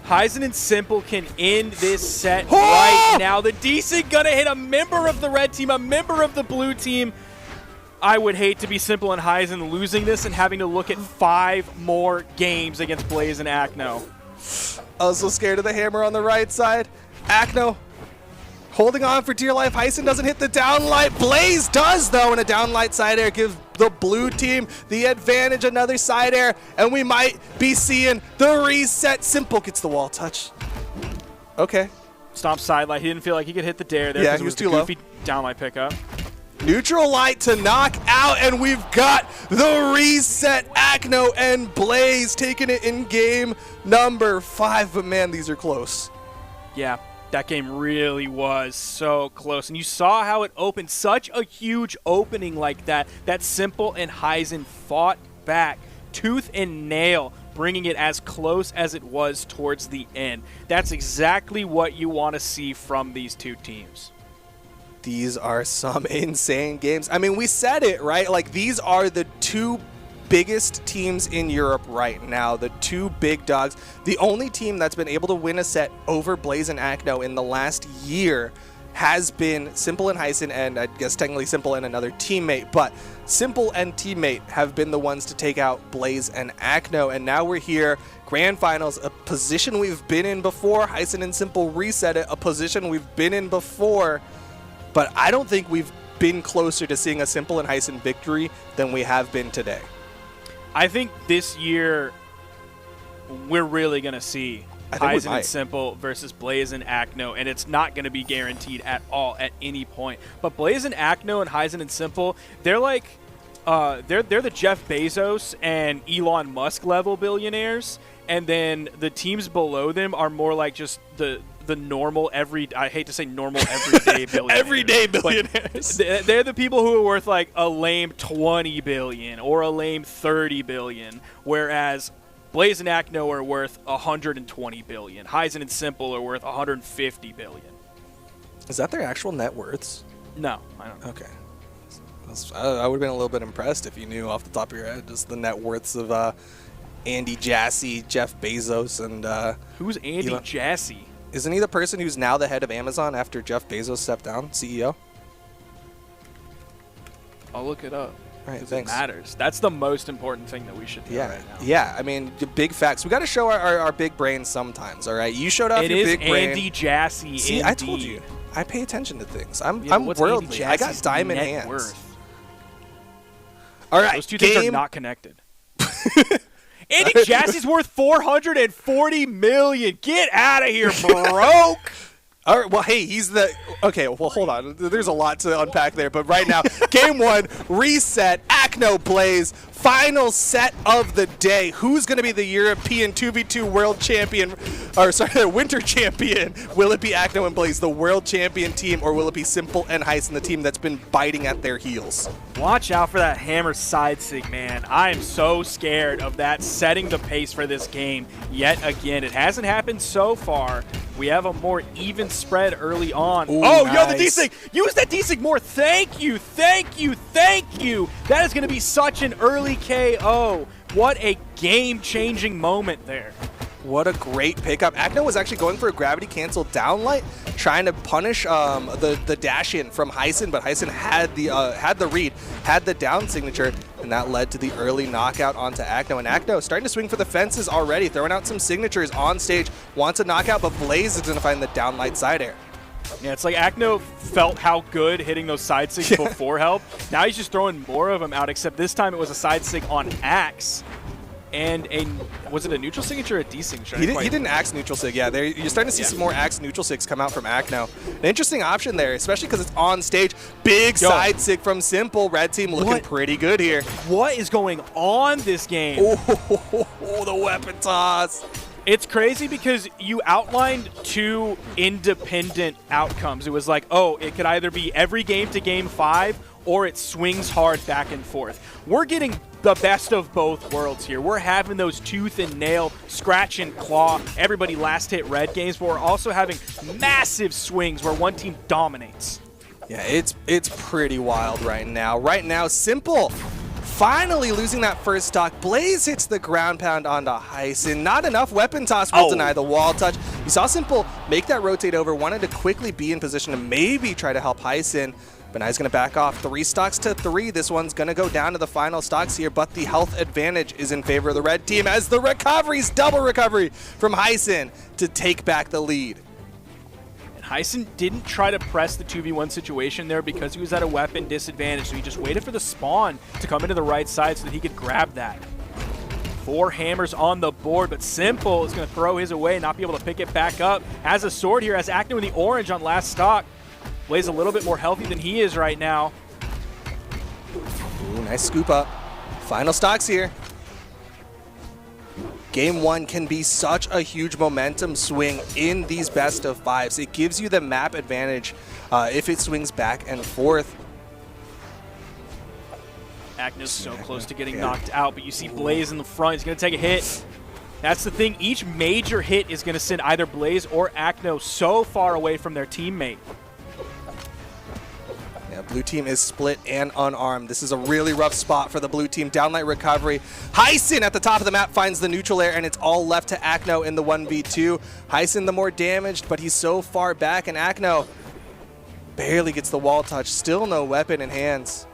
Hyson and Simple can end this set right now. The D-Sig gonna hit a member of the red team, a member of the blue team. I would hate to be Simple and Hyson losing this and having to look at 5 more games against Blaze and Akno. Also scared of the hammer on the right side. Akno holding on for dear life. Hyson doesn't hit the downlight. Blaze does, though, and a downlight side air gives the blue team the advantage. Another side air, and we might be seeing the reset. Simple gets the wall touch. Okay. Stomp sidelight. He didn't feel like he could hit the dare there. Yeah, he was too low. Goofy downlight pickup. Neutral light to knock out, and we've got the reset. Akno and Blaze taking it in game number 5. But man, these are close. Yeah, that game really was so close. And you saw how it opened. Such a huge opening like that. That Simple and Hyson fought back tooth and nail, bringing it as close as it was towards the end. That's exactly what you want to see from these two teams. These are some insane games. I mean, we said it, right? Like, these are the 2 biggest teams in Europe right now, the 2 big dogs. The only team that's been able to win a set over Blaze and Akno in the last year has been Simple and Hyson, and I guess technically Simple and another teammate, but Simple and teammate have been the ones to take out Blaze and Akno, and now we're here, grand finals, a position we've been in before. Hyson and Simple reset it, a position we've been in before. But I don't think we've been closer to seeing a Simple and Hyson victory than we have been today. I think this year we're really going to see Hyson and Simple versus Blaze and Akno, and it's not going to be guaranteed at all at any point. But Blaze and Akno and Hyson and Simple, they're like they're the Jeff Bezos and Elon Musk level billionaires, and then the teams below them are more like just the normal I hate to say normal everyday billionaires. Everyday billionaires. They're the people who are worth like a lame 20 billion or a lame 30 billion, whereas Blaze and Akno are worth 120 billion. Hyson and Simple are worth 150 billion. Is that their actual net worths? No, I don't know. Okay. I would have been a little bit impressed if you knew off the top of your head just the net worths of Andy Jassy, Jeff Bezos, and who's Andy Jassy? Isn't he the person who's now the head of Amazon after Jeff Bezos stepped down, CEO? I'll look it up. All right, thanks. It matters. That's the most important thing that we should do right now. Yeah, I mean, big facts. We got to show our big brains sometimes, all right? You showed off your big brain. It is Andy Jassy. See, indeed. I told you. I pay attention to things. I'm what's worldly. I got diamond net hands. Worth? All right, those two things are not connected. Andy Jassy's worth $440 million. Get out of here, broke. All right, well, hey, he's the... Okay, well, hold on. There's a lot to unpack there, but right now, game 1, reset, Akno Blaze, final set of the day. Who's going to be the European 2v2 world champion, or sorry, winter champion? Will it be Akno and Blaze, the world champion team, or will it be Simple and Hyson, the team that's been biting at their heels? Watch out for that hammer side sig, man. I am so scared of that setting the pace for this game yet again. It hasn't happened so far. We have a more even spread early on. Ooh, oh, nice. Yo, the D-Sig. Use that D-Sig more. Thank you, thank you, thank you. That is going to be such an early KO. What a game-changing moment there. What a great pickup. Akno was actually going for a gravity cancel downlight, trying to punish the dash in from Hyson, but Hyson had the read, had the down signature, and that led to the early knockout onto Akno. And Akno starting to swing for the fences already, throwing out some signatures on stage, wants a knockout, but Blaze is going to find the downlight side air. Yeah, it's like Akno felt how good hitting those side sigs before helped. Now he's just throwing more of them out, except this time it was a side sig on Axe. And was it a neutral signature or a D signature? He didn't Axe neutral sig. Yeah, you're starting to see some more Axe neutral sigs come out from Akno. An interesting option there, especially because it's on stage. Big side sig from Simple. Red team looking pretty good here. What is going on this game? Oh, the weapon toss. It's crazy because you outlined 2 independent outcomes. It was like, oh, it could either be every game to game 5 or it swings hard back and forth. We're getting the best of both worlds here. We're having those tooth and nail, scratch and claw, everybody last hit red games, but we're also having massive swings where one team dominates. Yeah, it's pretty wild right now. Right now, Simple finally losing that first stock. Blaze hits the ground pound onto Hyson. Not enough. Weapon toss will deny the wall touch. You saw Simple make that rotate over, wanted to quickly be in position to maybe try to help Hyson. But now he's going to back off. 3 stocks to 3. This one's going to go down to the final stocks here, but the health advantage is in favor of the red team as the recoveries, double recovery from Hyson to take back the lead. And Hyson didn't try to press the 2v1 situation there because he was at a weapon disadvantage, so he just waited for the spawn to come into the right side so that he could grab that. 4 hammers on the board, but Simple is going to throw his away, not be able to pick it back up. Has a sword here, has Acno in the orange on last stock. Blaze a little bit more healthy than he is right now. Ooh, nice scoop up. Final stocks here. Game 1 can be such a huge momentum swing in these best of 5s. It gives you the map advantage if it swings back and forth. Acno's so close to getting knocked out, but you see Blaze in the front. He's going to take a hit. That's the thing. Each major hit is going to send either Blaze or Acno so far away from their teammate. Yeah, blue team is split and unarmed. This is a really rough spot for the blue team. Downlight recovery. Hyson at the top of the map finds the neutral air, and it's all left to Acno in the 1v2. Hyson the more damaged, but he's so far back, and Acno barely gets the wall touch. Still no weapon in hands.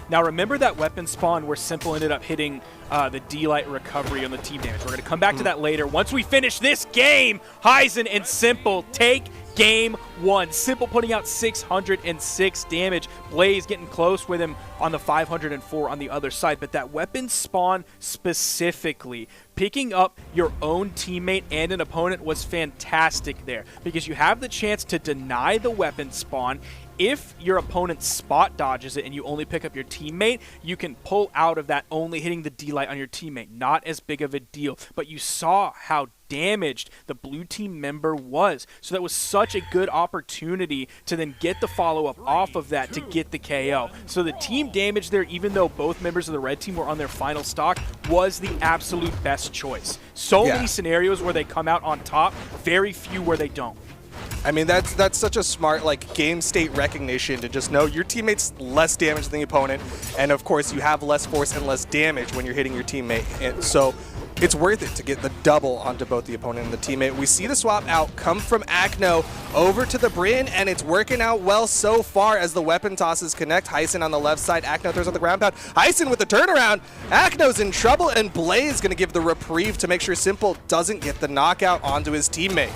Now remember that weapon spawn where Simple ended up hitting the D-Light recovery on the team damage. We're going to come back to that later. Once we finish this game, Hyson and Simple take Game 1. Simple putting out 606 damage. Blaze getting close with him on the 504 on the other side. But that weapon spawn specifically, picking up your own teammate and an opponent was fantastic there because you have the chance to deny the weapon spawn. If your opponent spot dodges it and you only pick up your teammate, you can pull out of that only hitting the D-Light on your teammate. Not as big of a deal, but you saw how damaged the blue team member was. So that was such a good opportunity to then get the follow-up off of that to get the KO. So the team damage there, even though both members of the red team were on their final stock, was the absolute best choice. So many scenarios where they come out on top, very few where they don't. I mean, that's such a smart game state recognition to just know your teammate's less damage than the opponent, and of course you have less force and less damage when you're hitting your teammate. And so it's worth it to get the double onto both the opponent and the teammate. We see the swap out come from Acno over to the Bryn, and it's working out well so far as the weapon tosses connect. Hyson on the left side, Acno throws out the ground pound. Hyson with the turnaround. Acno's in trouble, and Blaze going to give the reprieve to make sure Simple doesn't get the knockout onto his teammate.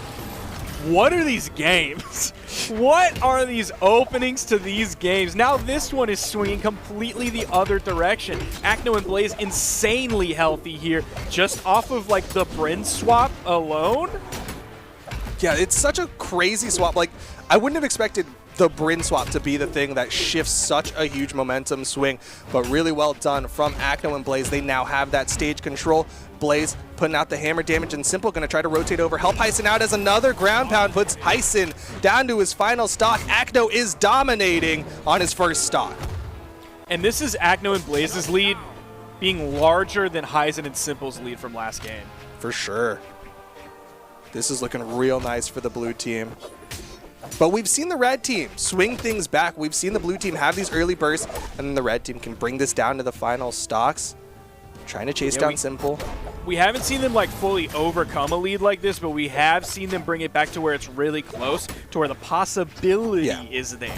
What are these games? What are these openings to these games? Now this one is swinging completely the other direction. Acno and Blaze insanely healthy here, just off of the Bryn swap alone. Yeah, it's such a crazy swap. I wouldn't have expected the Bryn swap to be the thing that shifts such a huge momentum swing, but really well done from Acno and Blaze. They now have that stage control. Blaze putting out the hammer damage, and Simple going to try to rotate over, help Hyson out as another ground pound puts Hyson down to his final stock. Acno is dominating on his first stock. And this is Acno and Blaze's lead being larger than Hyson and Simple's lead from last game. For sure. This is looking real nice for the blue team. But we've seen the red team swing things back. We've seen the blue team have these early bursts, and then the red team can bring this down to the final stocks. Trying to chase down Simple. We haven't seen them fully overcome a lead like this, but we have seen them bring it back to where it's really close, to where the possibility is there.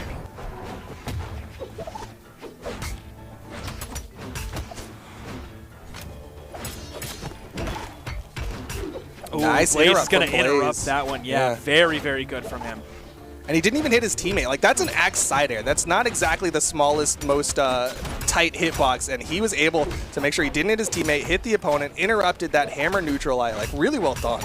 Ooh, nice Blaze interrupt is going to from Blaze. interrupt that one. Yeah, very, very good from him. And he didn't even hit his teammate. That's an axe side air. That's not exactly the smallest, most tight hitbox, and he was able to make sure he didn't hit his teammate, hit the opponent, interrupted that hammer neutral eye. Really well done.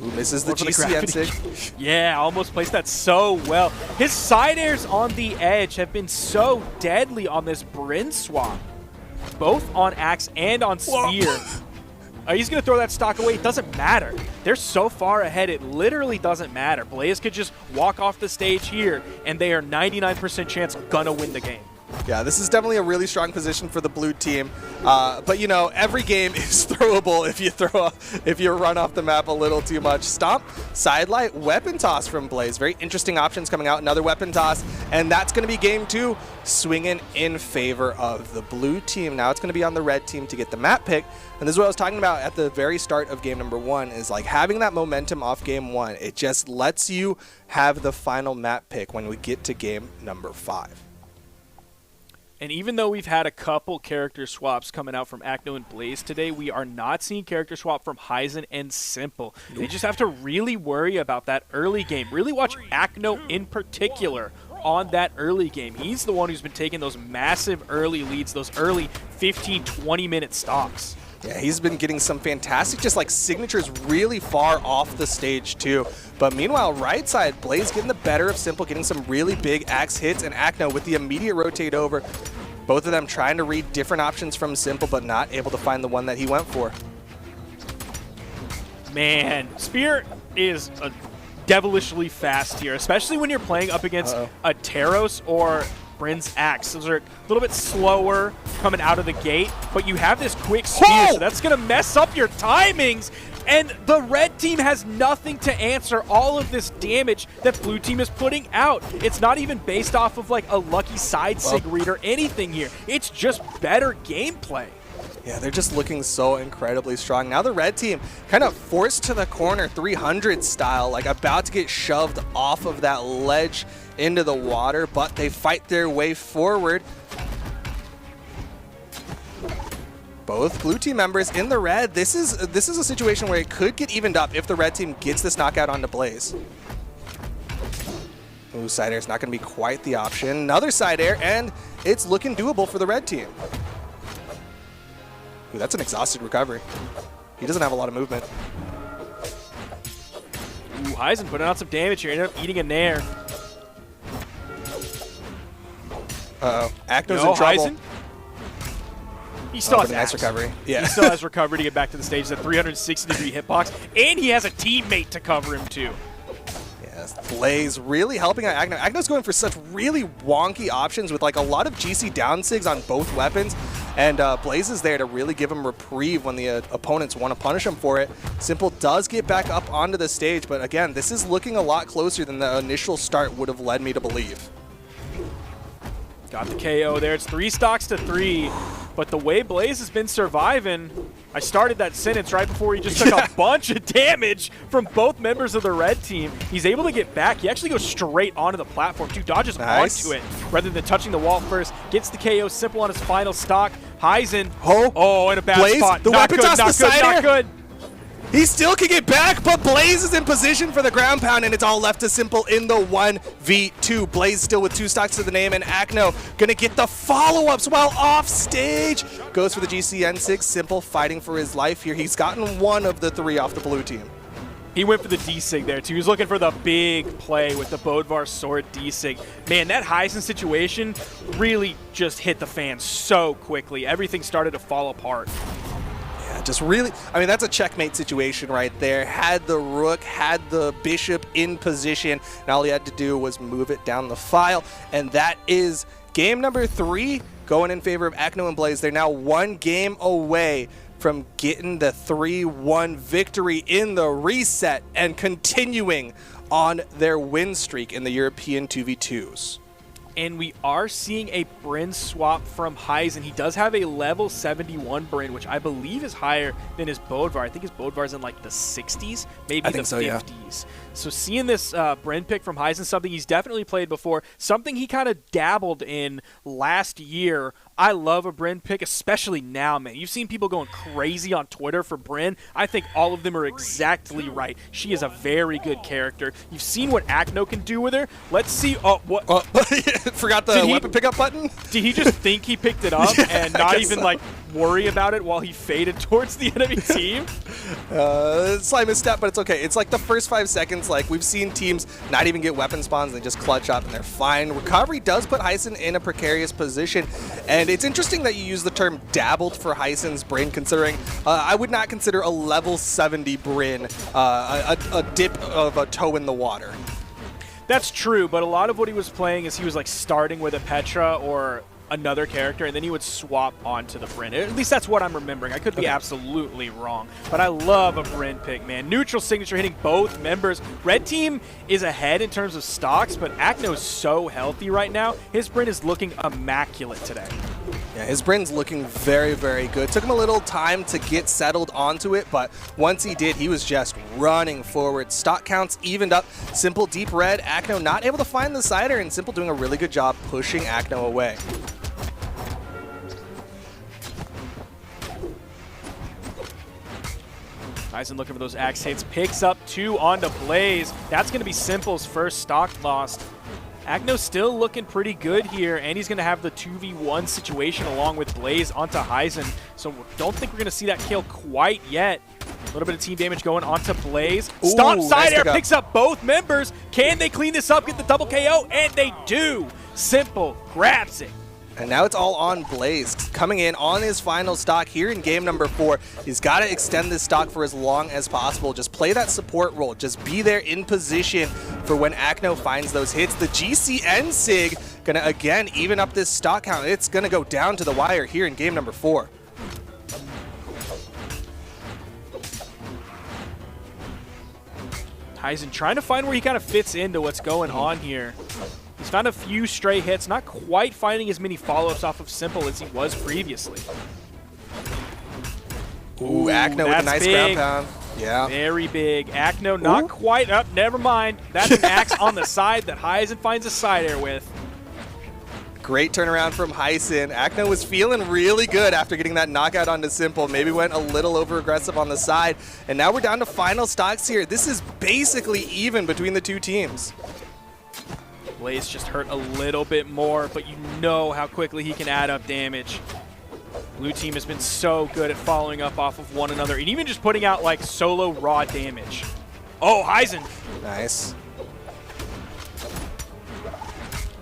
Ooh, misses the GCN. Yeah, almost placed that so well. His side airs on the edge have been so deadly on this Bryn swap, both on axe and on spear. He's going to throw that stock away. It doesn't matter. They're so far ahead, it literally doesn't matter. Blaze could just walk off the stage here, and they are 99% chance going to win the game. Yeah, this is definitely a really strong position for the blue team. But you know, every game is throwable if you run off the map a little too much. Stomp, sidelight, weapon toss from Blaze. Very interesting options coming out. Another weapon toss, and that's going to be game 2, swinging in favor of the blue team. Now it's going to be on the red team to get the map pick. And this is what I was talking about at the very start of game number 1, is like having that momentum off game 1. It just lets you have the final map pick when we get to game number 5. And even though we've had a couple character swaps coming out from Acno and Blaze today, we are not seeing character swap from Heisen and Simple. They just have to really worry about that early game. Really watch Acno in particular on that early game. He's the one who's been taking those massive early leads, those early 15, 20-minute stocks. Yeah, he's been getting some fantastic, just like signatures really far off the stage too. But meanwhile, right side, Blaze getting the better of Simple, getting some really big axe hits, and Acno with the immediate rotate over. Both of them trying to read different options from Simple, but not able to find the one that he went for. Man, Spear is a devilishly fast here, especially when you're playing up against a Taros or Bryn's Axe. Those are a little bit slower coming out of the gate, but you have this quick spear, so that's going to mess up your timings. And the red team has nothing to answer all of this damage that blue team is putting out. It's not even based off of like a lucky side sig read or anything here. It's just better gameplay. Yeah, they're just looking so incredibly strong. Now the red team kind of forced to the corner 300 style, like about to get shoved off of that ledge into the water, but they fight their way forward. Both blue team members in the red. This is a situation where it could get evened up if the red team gets this knockout onto Blaze. Ooh, side air is not going to be quite the option. Another side air, and it's looking doable for the red team. Ooh, that's an exhausted recovery. He doesn't have a lot of movement. Ooh, Heisen putting out some damage here. Ended up eating a nair. Uh-oh. Acno's in trouble. Heisen. He still has nice recovery. Yeah. He still has recovery to get back to the stage. That 360-degree hitbox, and he has a teammate to cover him too. Yes, Blaze really helping out Acno. Acno's going for such really wonky options with like a lot of GC down sigs on both weapons, and Blaze is there to really give him reprieve when the opponents want to punish him for it. Simple does get back up onto the stage, but again, this is looking a lot closer than the initial start would have led me to believe. Got the KO there. It's 3 stocks to 3. But the way Blaze has been surviving, I started that sentence right before he just took a bunch of damage from both members of the red team. He's able to get back. He actually goes straight onto the platform, too. Dodges onto it rather than touching the wall first. Gets the KO Simple on his final stock. Heisen. Oh, in a bad Blaze, spot. The Not weapon good, toss, not the good, side not air. good. He still can get back, but Blaze is in position for the ground pound, and it's all left to Simple in the 1v2. Blaze still with 2 stocks to the name, and Acno gonna get the follow-ups while off stage. Goes for the GCN6. Simple fighting for his life here. He's gotten 1 of the 3 off the blue team. He went for the D-Sig there, too. He was looking for the big play with the Bodvar Sword D-Sig. Man, that Heisen situation really just hit the fan so quickly. Everything started to fall apart. Yeah, just really, I mean, that's a checkmate situation right there. Had the rook, had the bishop in position, and all he had to do was move it down the file. And that is game number 3 going in favor of Acno and Blaze. They're now 1 game away from getting the 3-1 victory in the reset and continuing on their win streak in the European 2v2s. And we are seeing a Bryn swap from Heisen. He does have a level 71 Bryn, which I believe is higher than his Bodvar. I think his Bodvar's in like the 60s, maybe the 50s. Yeah. So seeing this Bryn pick from Heisen, something he's definitely played before, something he kind of dabbled in last year. I love a Bryn pick, especially now, man. You've seen people going crazy on Twitter for Bryn. I think all of them are exactly right. She is a very good character. You've seen what Acno can do with her. Let's see. What? Forgot the weapon pickup button? Did he just think he picked it up and not even like worry about it while he faded towards the enemy team? Slight misstep, but it's okay. It's like the first 5 seconds, like we've seen teams not even get weapon spawns, they just clutch up and they're fine. Recovery does put Heisen in a precarious position, and it's interesting that you use the term dabbled for Heisen's Bryn, considering I would not consider a level 70 Bryn a dip of a toe in the water. That's true, but a lot of what he was playing is he was like starting with a Petra or another character, and then he would swap onto the Bryn. At least that's what I'm remembering. I could be absolutely wrong, but I love a Bryn pick, man. Neutral signature hitting both members. Red team is ahead in terms of stocks, but Akno's so healthy right now. His Bryn is looking immaculate today. Yeah, his Bryn's looking very, very good. Took him a little time to get settled onto it, but once he did, he was just running forward. Stock counts evened up. Simple deep red. Akno not able to find the sider, and Simple doing a really good job pushing Akno away. Eisen looking for those axe hits. Picks up 2 onto Blaze. That's going to be Simple's first stock lost. Akno's still looking pretty good here, and he's going to have the 2v1 situation along with Blaze onto Heisen. So don't think we're going to see that kill quite yet. A little bit of team damage going onto Blaze. Stomp side air picks up both members. Can they clean this up, get the double KO? And they do. Simple grabs it. And now it's all on Blaze, coming in on his final stock here in game number 4. He's got to extend this stock for as long as possible. Just play that support role. Just be there in position for when Akno finds those hits. The GCN Sig gonna again even up this stock count. It's gonna go down to the wire here in game number 4. Heisen trying to find where he kind of fits into what's going on here. He's found a few stray hits, not quite finding as many follow-ups off of Simple as he was previously. Ooh, Akno with a nice ground pound. Yeah. Very big. Akno not quite up. Never mind. That's an axe on the side that Heisen finds a side air with. Great turnaround from Heisen. Akno was feeling really good after getting that knockout onto Simple. Maybe went a little over-aggressive on the side. And now we're down to final stocks here. This is basically even between the two teams. Blaze just hurt a little bit more, but you know how quickly he can add up damage. Blue team has been so good at following up off of one another and even just putting out like solo raw damage. Oh, Heisen. Nice.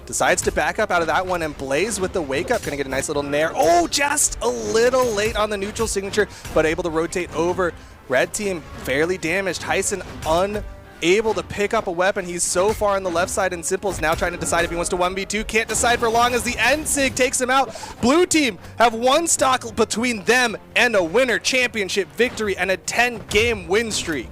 Decides to back up out of that one, and Blaze with the wake up, gonna get a nice little nair. Oh, just a little late on the neutral signature, but able to rotate over. Red team fairly damaged. Heisen unable to pick up a weapon. He's so far on the left side, and Simple's now trying to decide if he wants to 1v2. Can't decide for long as the N-Sig takes him out. Blue team have one stock between them and a winner championship victory and a 10-game win streak.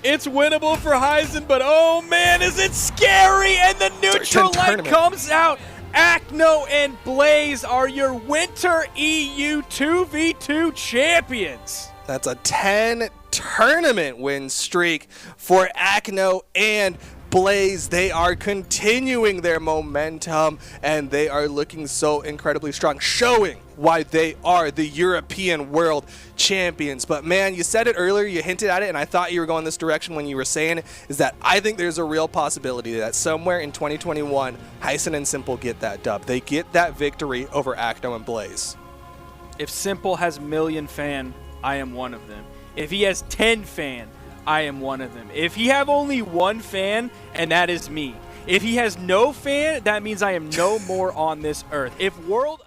It's winnable for Heisen, but oh man, is it scary! And the neutral light comes out. Akno and Blaze are your Winter EU 2v2 champions. That's a 10 tournament win streak for Akno and Blaze. They are continuing their momentum, and they are looking so incredibly strong, showing why they are the European World Champions. But man, you said it earlier, you hinted at it, and I thought you were going this direction when you were saying it, is that I think there's a real possibility that somewhere in 2021, Heisen and Simple get that dub. They get that victory over Akno and Blaze. If Simple has million fan, I am one of them. If he has 10 fan, I am one of them. If he have only one fan, and that is me. If he has no fan, that means I am no more on this earth. If World